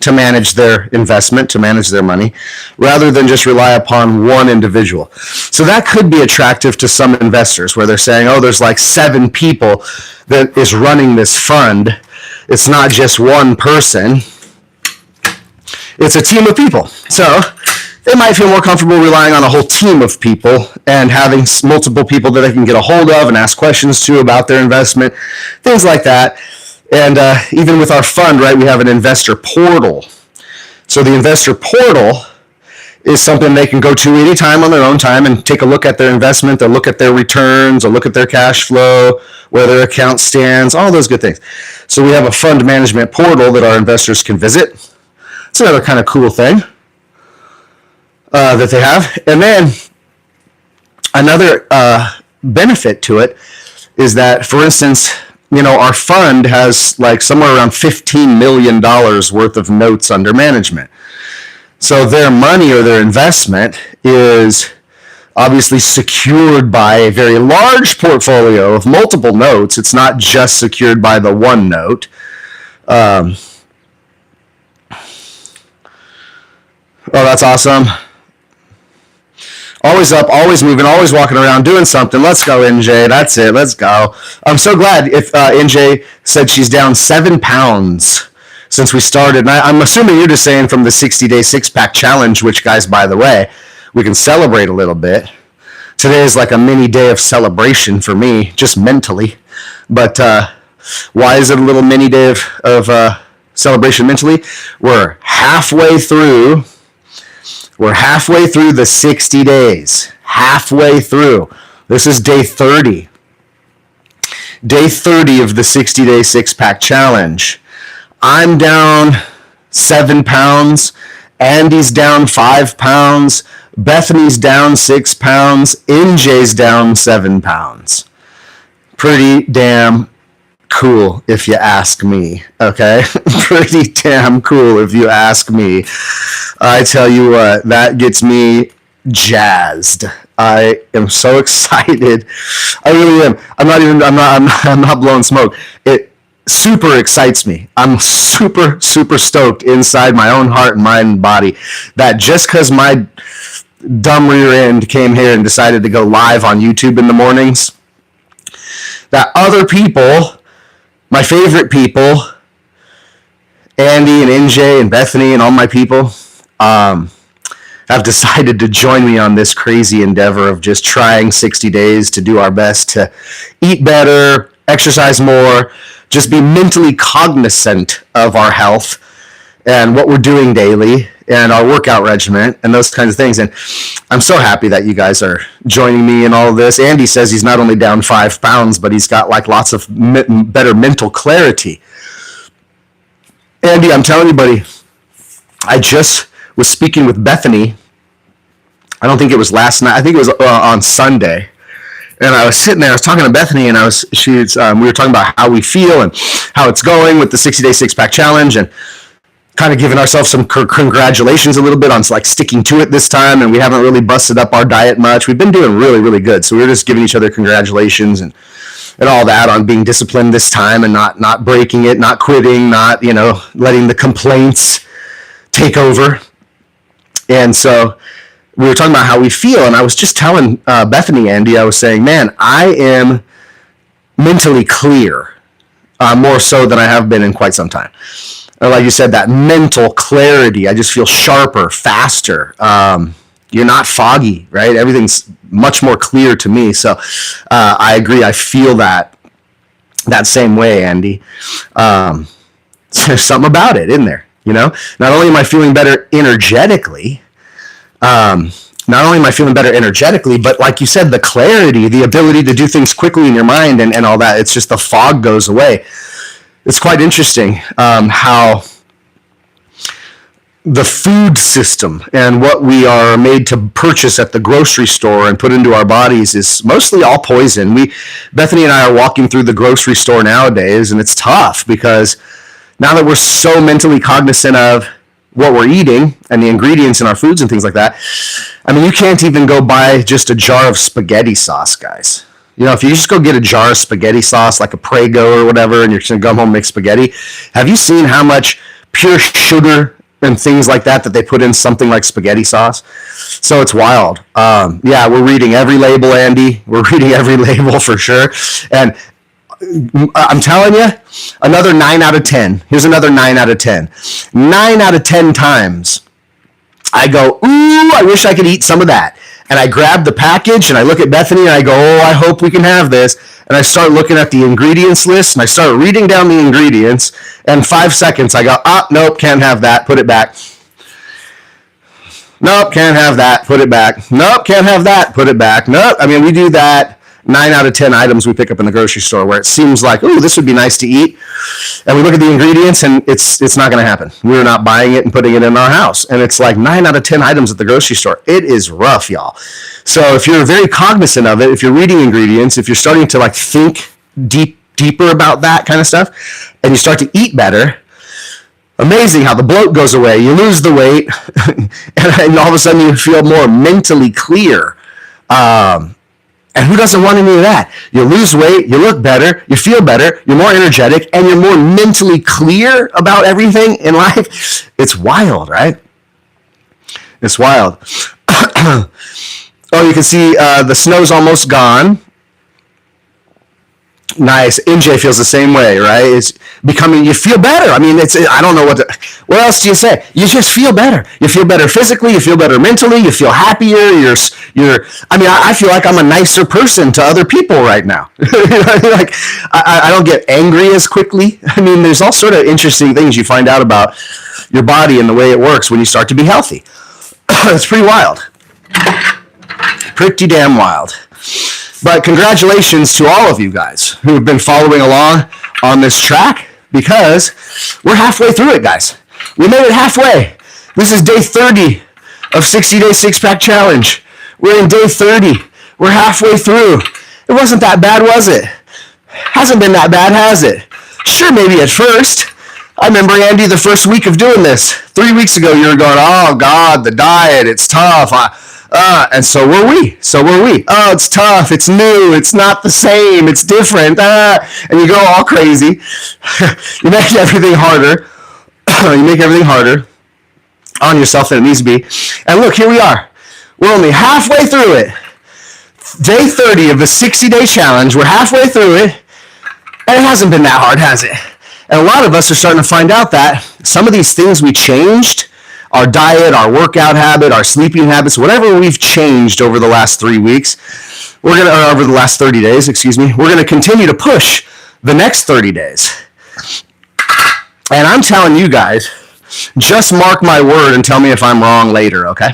to manage their investment, to manage their money, rather than just rely upon one individual. So that could be attractive to some investors where they're saying, oh, there's like 7 people that is running this fund. It's not just one person. It's a team of people. So they might feel more comfortable relying on a whole team of people and having multiple people that they can get a hold of and ask questions to about their investment, things like that. And even with our fund, right, we have an investor portal. So the investor portal is something they can go to anytime on their own time and take a look at their investment. They'll look at their returns, they'll look at their cash flow, where their account stands, all those good things. So we have a fund management portal that our investors can visit. It's another kind of cool thing that they have. And then another benefit to it is that, for instance, you know, our fund has like somewhere around $15 million worth of notes under management. So their money or their investment is obviously secured by a very large portfolio of multiple notes. It's not just secured by the one note. Oh, that's awesome. Always up, always moving, always walking around, doing something. Let's go, NJ. That's it. Let's go. I'm so glad if NJ said she's down 7 pounds since we started. And I'm assuming you're just saying from the 60-day 6-pack challenge, which, guys, by the way, we can celebrate a little bit. Today is like a mini day of celebration for me, just mentally. But why is it a little mini day of celebration mentally? We're halfway through the 60 days. Halfway through. This is day 30. Day 30 of the 60-day 6-pack challenge. I'm down 7 pounds. Andy's down 5 pounds. Bethany's down 6 pounds. NJ's down 7 pounds. Pretty damn cool if you ask me, okay? Pretty damn cool if you ask me. I tell you what, that gets me jazzed. I am so excited. I really am. I'm not blowing smoke. It super excites me. I'm super stoked inside my own heart and mind and body that just because my dumb rear end came here and decided to go live on YouTube in the mornings, that other people, my favorite people, Andy and NJ and Bethany and all my people, have decided to join me on this crazy endeavor of just trying 60 days to do our best to eat better, exercise more, just be mentally cognizant of our health and what we're doing daily and our workout regimen and those kinds of things. And I'm so happy that you guys are joining me in all of this. Andy says he's not only down 5 pounds, but he's got like lots of better mental clarity. Andy, I'm telling you, buddy, I just was speaking with Bethany. I don't think it was last night. I think it was on Sunday. And I was sitting there, I was talking to Bethany, and we were talking about how we feel and how it's going with the 60-day six-pack challenge, and kind of giving ourselves some congratulations a little bit on like sticking to it this time. And we haven't really busted up our diet much. We've been doing really, really good. So we were just giving each other congratulations and all that on being disciplined this time and not breaking it, not quitting, not, letting the complaints take over. And so we were talking about how we feel. And I was just telling Bethany, Andy, I was saying, man, I am mentally clear, more so than I have been in quite some time. Like you said, that mental clarity. I just feel sharper, faster. You're not foggy, right? Everything's much more clear to me. So I agree. I feel that same way, Andy. There's something about it, isn't there? Not only am I feeling better energetically, but like you said, the clarity, the ability to do things quickly in your mind and all that, it's just the fog goes away. It's quite interesting how the food system and what we are made to purchase at the grocery store and put into our bodies is mostly all poison. Bethany and I are walking through the grocery store nowadays, and it's tough because now that we're so mentally cognizant of what we're eating and the ingredients in our foods and things like that, I mean, you can't even go buy just a jar of spaghetti sauce, guys. If you just go get a jar of spaghetti sauce, like a Prego or whatever, and you're just going to come home and make spaghetti, have you seen how much pure sugar and things like that they put in something like spaghetti sauce? So it's wild. Yeah, we're reading every label, Andy. We're reading every label for sure. And I'm telling you, another 9 out of 10. Here's another 9 out of 10. 9 out of 10 times, I go, ooh, I wish I could eat some of that. And I grab the package and I look at Bethany and I go, oh, I hope we can have this. And I start looking at the ingredients list and I start reading down the ingredients. And 5 seconds, I go, nope, can't have that. Put it back. Nope, can't have that. Put it back. Nope, can't have that. Put it back. Nope. I mean, we do that 9 out of 10 items we pick up in the grocery store where it seems like, oh, this would be nice to eat. And we look at the ingredients and it's not going to happen. We're not buying it and putting it in our house. And it's like 9 out of 10 items at the grocery store. It is rough, y'all. So if you're very cognizant of it, if you're reading ingredients, if you're starting to like think deeper about that kind of stuff, and you start to eat better, amazing how the bloat goes away. You lose the weight, and all of a sudden you feel more mentally clear. And who doesn't want any of that? You lose weight, you look better, you feel better, you're more energetic, and you're more mentally clear about everything in life. It's wild, right? It's wild. Oh, you can see the snow's almost gone. Nice. MJ feels the same way, right? It's becoming, you feel better. I mean, I don't know what else do you say? You just feel better. You feel better physically, you feel better mentally, you feel happier, I feel like I'm a nicer person to other people right now. Like, I don't get angry as quickly. I mean, there's all sort of interesting things you find out about your body and the way it works when you start to be healthy. It's pretty wild. Pretty damn wild. But congratulations to all of you guys who have been following along on this track, because we're halfway through it, guys. We made it halfway. This is day 30 of 60-day six-pack challenge. We're in day 30. We're halfway through. It wasn't that bad, was it? Hasn't been that bad, has it? Sure, maybe at first. I remember, Andy, the first week of doing this. 3 weeks ago, you were going, oh, God, the diet, it's tough. And so were we. Oh, it's tough. It's new. It's not the same. It's different. And you go all crazy. You make everything harder. On yourself than it needs to be. And look, here we are. We're only halfway through it. Day 30 of the 60-day challenge. We're halfway through it. And it hasn't been that hard, has it? And a lot of us are starting to find out that some of these things we changed our diet, our workout habit, our sleeping habits, whatever we've changed over the last 3 weeks, over the last 30 days, we're going to continue to push the next 30 days. And I'm telling you guys, just mark my word and tell me if I'm wrong later, okay?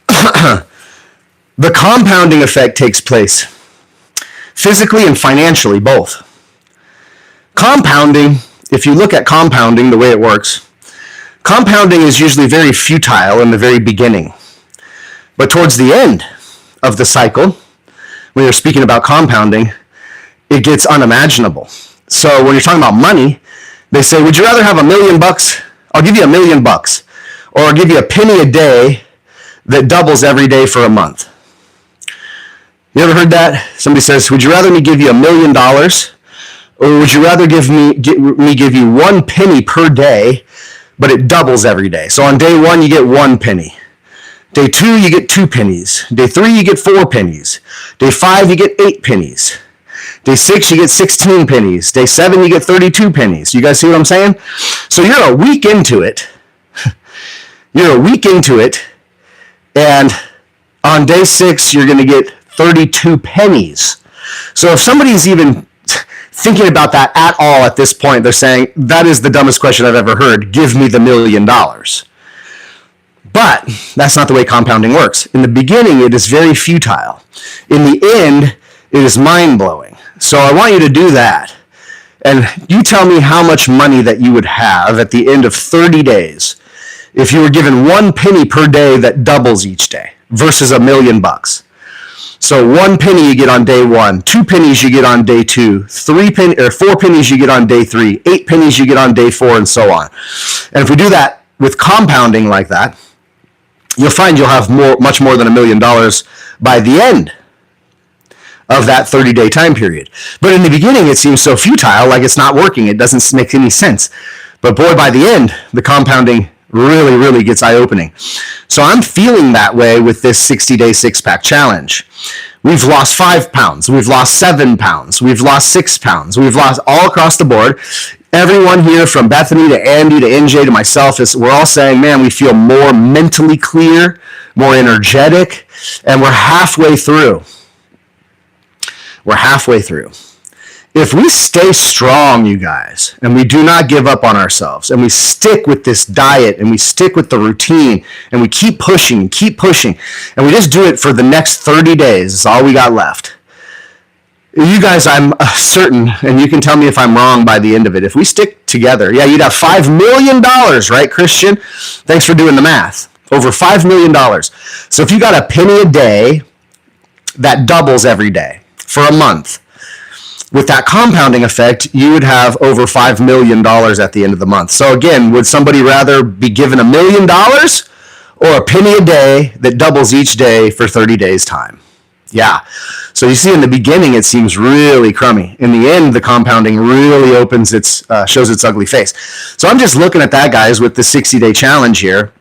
The compounding effect takes place physically and financially, both. Compounding, if you look at compounding, the way it works, compounding is usually very futile in the very beginning. But towards the end of the cycle, when you're speaking about compounding, it gets unimaginable. So when you're talking about money, they say, would you rather have $1 million? I'll give you $1 million, or I'll give you a penny a day that doubles every day for a month. You ever heard that? Somebody says, would you rather me give you $1 million, or would you rather give you 1 penny per day, but it doubles every day? So on day 1, you get 1 penny. Day 2, you get 2 pennies. Day 3, you get 4 pennies. Day 5, you get 8 pennies. Day 6, you get 16 pennies. Day 7, you get 32 pennies. You guys see what I'm saying? So you're a week into it. And on day 6, you're going to get 32 pennies. So if somebody's even thinking about that at all at this point, they're saying, that is the dumbest question I've ever heard. Give me the $1 million. But that's not the way compounding works. In the beginning, it is very futile. In the end, it is mind-blowing. So I want you to do that. And you tell me how much money that you would have at the end of 30 days if you were given 1 penny per day that doubles each day versus $1 million. So 1 penny you get on day 1, 2 pennies you get on day 2, 4 pennies you get on day 3, 8 pennies you get on day 4, and so on. And if we do that with compounding like that, you'll find you'll have much more than $1 million by the end of that 30-day time period. But in the beginning, it seems so futile, like it's not working. It doesn't make any sense. But boy, by the end, the compounding really, really gets eye-opening. So I'm feeling that way with this 60-day six-pack challenge. We've lost 5 pounds. We've lost 7 pounds. We've lost 6 pounds. We've lost all across the board. Everyone here, from Bethany to Andy to NJ to myself, we're all saying, man, we feel more mentally clear, more energetic, and we're halfway through. We're halfway through. If we stay strong, you guys, and we do not give up on ourselves, and we stick with this diet, and we stick with the routine, and we keep pushing, and we just do it for the next 30 days, that's all we got left. You guys, I'm certain, and you can tell me if I'm wrong by the end of it, if we stick together, yeah, you'd have $5 million, right, Christian? Thanks for doing the math. Over $5 million. So if you got a penny a day, that doubles every day for a month. With that compounding effect, you would have over $5 million at the end of the month. So again, would somebody rather be given $1 million or a penny a day that doubles each day for 30 days' time? Yeah. So you see, in the beginning, it seems really crummy. In the end, the compounding really shows its ugly face. So I'm just looking at that, guys, with the 60-day challenge here.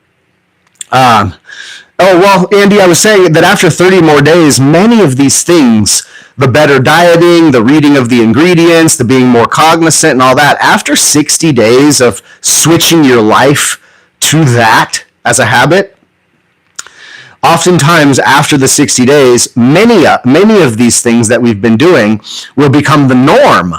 Andy, I was saying that after 30 more days, many of these things, the better dieting, the reading of the ingredients, the being more cognizant and all that, after 60 days of switching your life to that as a habit, oftentimes after the 60 days, many of these things that we've been doing will become the norm.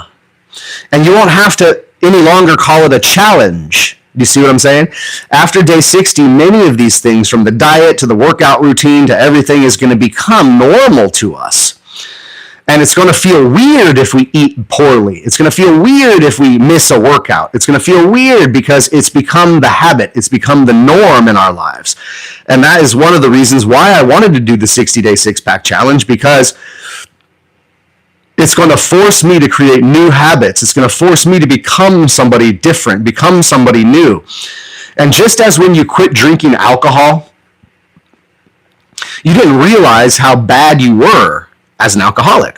And you won't have to any longer call it a challenge. Do you see what I'm saying? After day 60, many of these things, from the diet to the workout routine to everything, is going to become normal to us. And it's going to feel weird if we eat poorly. It's going to feel weird if we miss a workout. It's going to feel weird because it's become the habit. It's become the norm in our lives. And that is one of the reasons why I wanted to do the 60-day six-pack challenge, because it's going to force me to create new habits. It's going to force me to become somebody different, become somebody new. And just as when you quit drinking alcohol, you didn't realize how bad you were as an alcoholic.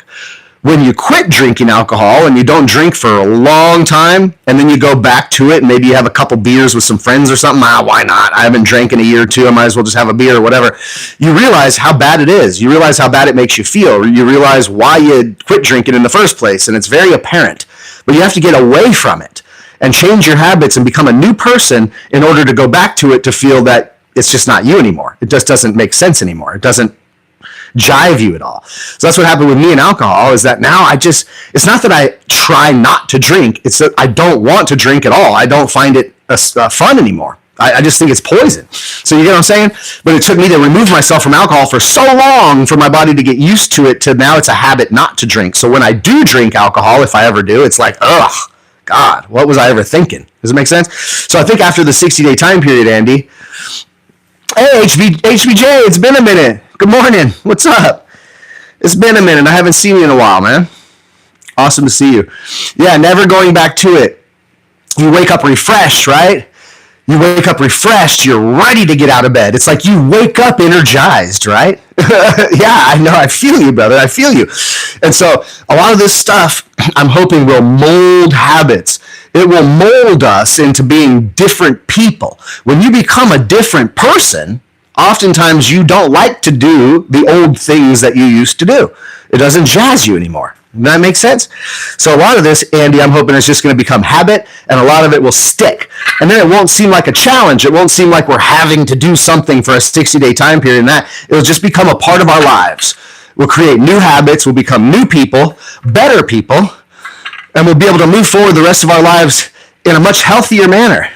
When you quit drinking alcohol and you don't drink for a long time, and then you go back to it, and maybe you have a couple beers with some friends or something, why not? I haven't drank in a year or two, I might as well just have a beer or whatever. You realize how bad it is. You realize how bad it makes you feel. You realize why you quit drinking in the first place, and it's very apparent. But you have to get away from it. and change your habits and become a new person in order to go back to it to feel that it's just not you anymore. It just doesn't make sense anymore. It doesn't jive you at all. So that's what happened with me and alcohol, is that now it's not that I try not to drink, it's that I don't want to drink at all. I don't find it fun anymore. I just think it's poison. So you get what I'm saying? But it took me to remove myself from alcohol for so long for my body to get used to it, to now it's a habit not to drink. So when I do drink alcohol, if I ever do, it's like, ugh, God, what was I ever thinking? Does it make sense? So I think after the 60-day time period, Andy, hey, HBJ, it's been a minute. Good morning. What's up? It's been a minute. I haven't seen you in a while, man. Awesome to see you. Yeah, never going back to it. You wake up refreshed, right? You wake up refreshed. You're ready to get out of bed. It's like you wake up energized, right? Yeah, I know. I feel you, brother. I feel you. And so a lot of this stuff, I'm hoping, will mold habits. It will mold us into being different people. When you become a different person, oftentimes you don't like to do the old things that you used to do. It doesn't jazz you anymore. Does that make sense? So a lot of this, Andy, I'm hoping is just going to become habit, and a lot of it will stick. And then it won't seem like a challenge. It won't seem like we're having to do something for a 60-day time period, and that it'll just become a part of our lives. We'll create new habits. We'll become new people, better people, and we'll be able to move forward the rest of our lives in a much healthier manner.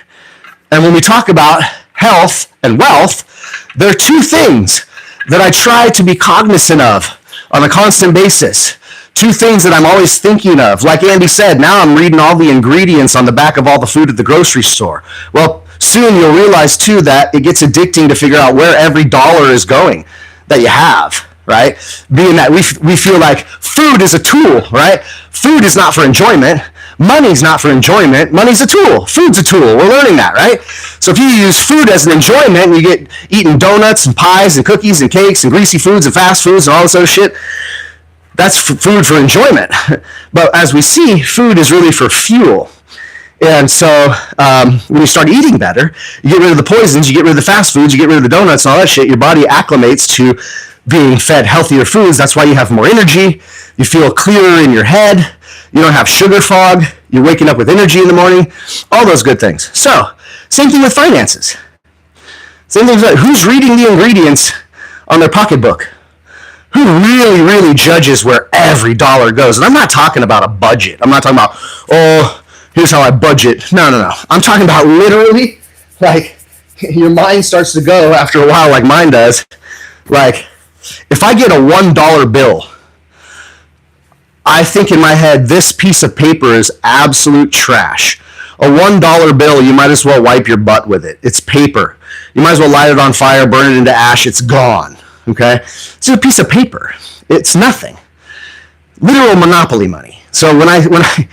And when we talk about health and wealth, there are two things that I try to be cognizant of on a constant basis. Two things that I'm always thinking of. Like Andy said, now I'm reading all the ingredients on the back of all the food at the grocery store. Well, soon you'll realize too that it gets addicting to figure out where every dollar is going that you have, right? Being that we feel like food is a tool, right? Food is not for enjoyment. Money's not for enjoyment. Money's a tool. Food's a tool. We're learning that, right? So if you use food as an enjoyment and you get eating donuts and pies and cookies and cakes and greasy foods and fast foods and all this other shit, that's food for enjoyment. But as we see, food is really for fuel. And so when you start eating better, you get rid of the poisons, you get rid of the fast foods, you get rid of the donuts and all that shit, your body acclimates to being fed healthier foods. That's why you have more energy, you feel clearer in your head, you don't have sugar fog, you're waking up with energy in the morning, all those good things. So, same thing with finances. Same thing with who's reading the ingredients on their pocketbook? Who really, really judges where every dollar goes? And I'm not talking about a budget. I'm not talking about, oh, here's how I budget. No. I'm talking about literally, like, your mind starts to go after a while like mine does. Like, if I get a $1 bill, I think in my head, this piece of paper is absolute trash. A $1 bill, you might as well wipe your butt with it. It's paper. You might as well light it on fire, burn it into ash. It's gone. Okay? It's just a piece of paper. It's nothing. Literal monopoly money. So when I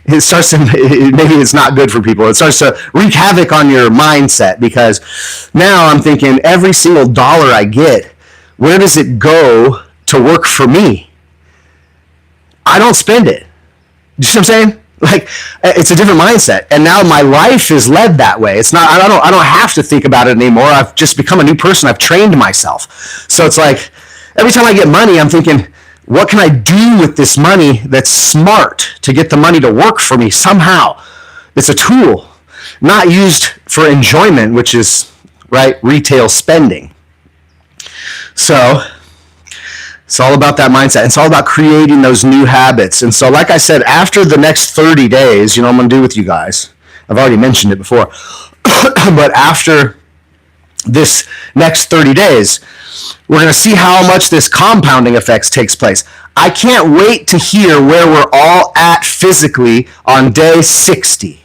it starts to, maybe it's not good for people. It starts to wreak havoc on your mindset, because now I'm thinking every single dollar I get, where does it go to work for me? I don't spend it. You see what I'm saying? Like, it's a different mindset, and now my life is led that way. It's not. I don't have to think about it anymore. I've just become a new person. I've trained myself. So it's like every time I get money, I'm thinking, what can I do with this money that's smart to get the money to work for me somehow? It's a tool, not used for enjoyment, which is right retail spending. So it's all about that mindset. It's all about creating those new habits. And so, like I said, after the next 30 days, I'm going to do with you guys. I've already mentioned it before. But after this next 30 days, we're going to see how much this compounding effects takes place. I can't wait to hear where we're all at physically on day 60.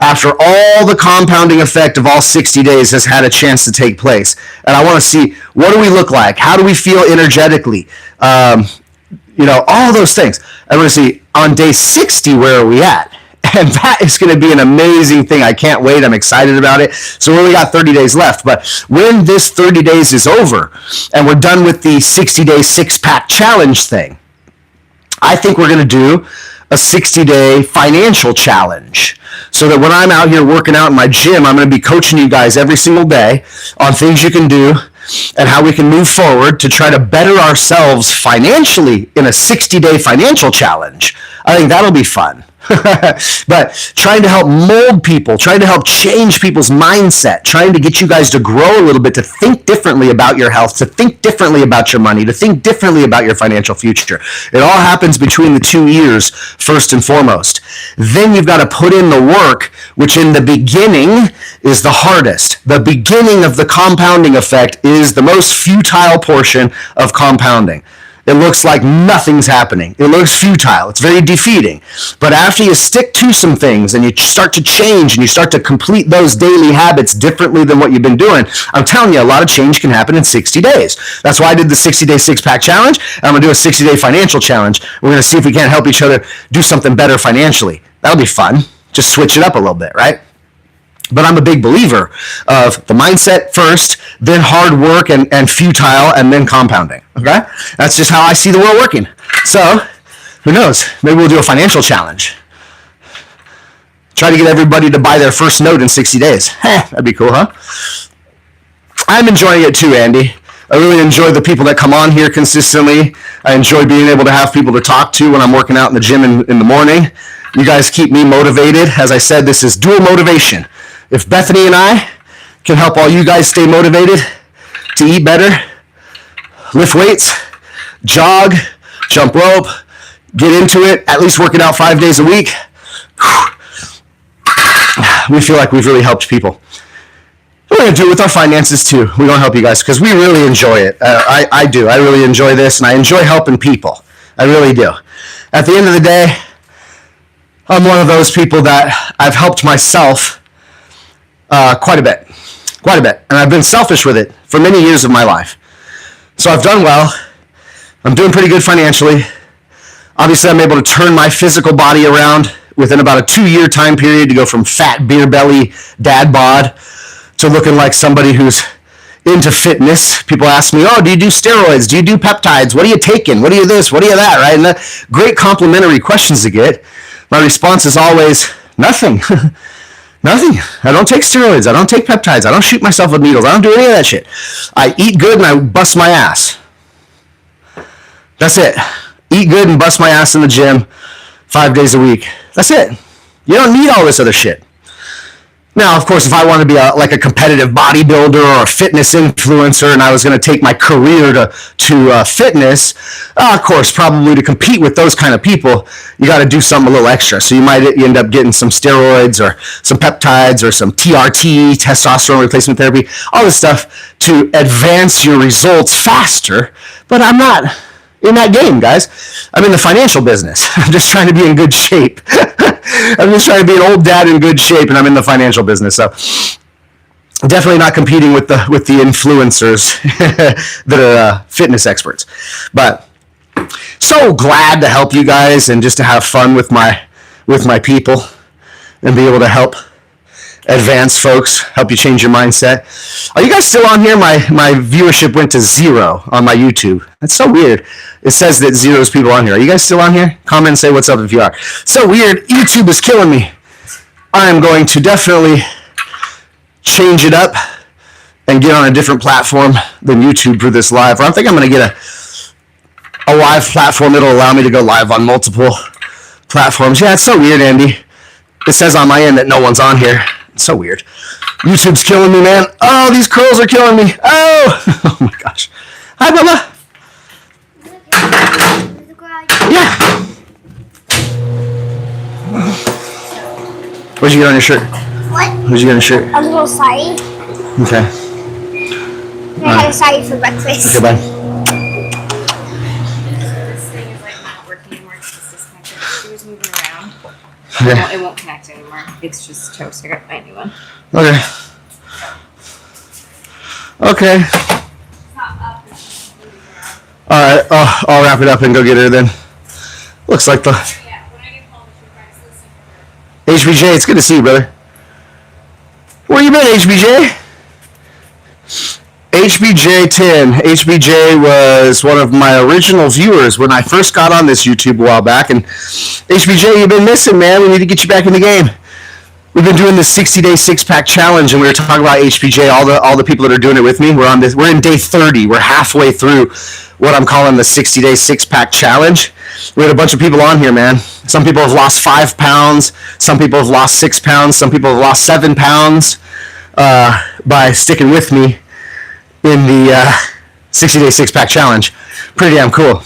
After all the compounding effect of all 60 days has had a chance to take place. And I want to see, what do we look like? How do we feel energetically? All those things. I want to see, on day 60, where are we at? And that is going to be an amazing thing. I can't wait. I'm excited about it. So we only got 30 days left. But when this 30 days is over and we're done with the 60-day six-pack challenge thing, I think we're going to do a 60-day financial challenge, so that when I'm out here working out in my gym, I'm going to be coaching you guys every single day on things you can do and how we can move forward to try to better ourselves financially in a 60-day financial challenge. I think that'll be fun. But trying to help mold people, trying to help change people's mindset, trying to get you guys to grow a little bit, to think differently about your health, to think differently about your money, to think differently about your financial future. It all happens between the 2 ears, first and foremost. Then you've got to put in the work, which in the beginning is the hardest. The beginning of the compounding effect is the most futile portion of compounding. It looks like nothing's happening. It looks futile. It's very defeating. But after you stick to some things and you start to change and you start to complete those daily habits differently than what you've been doing, I'm telling you, a lot of change can happen in 60 days. That's why I did the 60-day six-pack challenge, and I'm going to do a 60-day financial challenge. We're going to see if we can't help each other do something better financially. That'll be fun. Just switch it up a little bit, right? But I'm a big believer of the mindset first, then hard work and futile, and then compounding. Okay? That's just how I see the world working. So, who knows? Maybe we'll do a financial challenge. Try to get everybody to buy their first note in 60 days. That'd be cool, huh? I'm enjoying it too, Andy. I really enjoy the people that come on here consistently. I enjoy being able to have people to talk to when I'm working out in the gym in the morning. You guys keep me motivated. As I said, this is dual motivation. If Bethany and I can help all you guys stay motivated to eat better, lift weights, jog, jump rope, get into it, at least work it out 5 days a week, we feel like we've really helped people. We're going to do it with our finances too. We're going to help you guys because we really enjoy it. I do. I really enjoy this, and I enjoy helping people. I really do. At the end of the day, I'm one of those people that I've helped myself quite a bit. And I've been selfish with it for many years of my life. So I've done well. I'm doing pretty good financially. Obviously, I'm able to turn my physical body around within about a 2-year time period to go from fat beer belly dad bod to looking like somebody who's into fitness. People ask me, oh, do you do steroids? Do you do peptides? What are you taking? What are you this? What are you that? Right? And the great complimentary questions to get. My response is always, nothing. Nothing. I don't take steroids. I don't take peptides. I don't shoot myself with needles. I don't do any of that shit. I eat good and I bust my ass. That's it. Eat good and bust my ass in the gym 5 days a week. That's it. You don't need all this other shit. Now, of course, if I want to be like a competitive bodybuilder or a fitness influencer and I was going to take my career to fitness, of course, probably to compete with those kind of people, you got to do something a little extra. So you might end up getting some steroids or some peptides or some TRT, testosterone replacement therapy, all this stuff to advance your results faster. But I'm not in that game, guys. I'm in the financial business. I'm just trying to be in good shape. I'm just trying to be an old dad in good shape, and I'm in the financial business. So definitely not competing with the influencers that are fitness experts. But so glad to help you guys and just to have fun with my people and be able to help advance folks, help you change your mindset. Are you guys still on here? My viewership went to 0 on my YouTube. That's so weird. It says that 0 people on here. Are you guys still on here? Comment and say what's up if you are. So weird. YouTube is killing me. I am going to definitely change it up and get on a different platform than YouTube for this live. I think I'm going to get a live platform. It'll allow me to go live on multiple platforms. Yeah, it's so weird, Andy. It says on my end that no one's on here. It's so weird. YouTube's killing me, man. Oh, these curls are killing me. Oh, oh my gosh. Hi, Bubba. Yeah. What'd you get on your shirt? What? What'd you get on your shirt? A little sari. Okay. I had a sari for breakfast. Okay, bye. This thing is like not working anymore. It's just disconnected. She was moving around. Okay. It won't connect anymore. It's just toast. I gotta buy a new one. Okay. Okay. All right. I'll wrap it up and go get her then. Looks like the HBJ. It's good to see you, brother. Where you been, HBJ? HBJ10. HBJ was one of my original viewers when I first got on this YouTube a while back. And HBJ, you've been missing, man. We need to get you back in the game. We've been doing this 60-day six-pack challenge, and we were talking about HPJ. All the people that are doing it with me, we're in day 30. We're halfway through what I'm calling the 60-day six-pack challenge. We had a bunch of people on here, man. Some people have lost 5 pounds. Some people have lost 6 pounds. Some people have lost 7 pounds by sticking with me in the 60-day six-pack challenge. Pretty damn cool.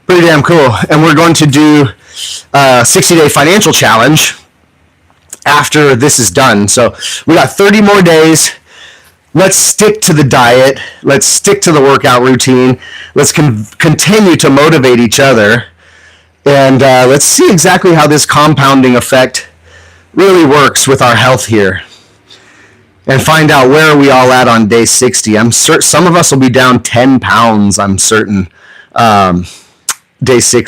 Pretty damn cool. And we're going to do 60-day financial challenge after this is done. So we got 30 more days. Let's stick to the diet. Let's stick to the workout routine. Let's continue to motivate each other. And let's see exactly how this compounding effect really works with our health here. And find out where are we all at on day 60. I'm certain some of us will be down 10 pounds, I'm certain, day 60.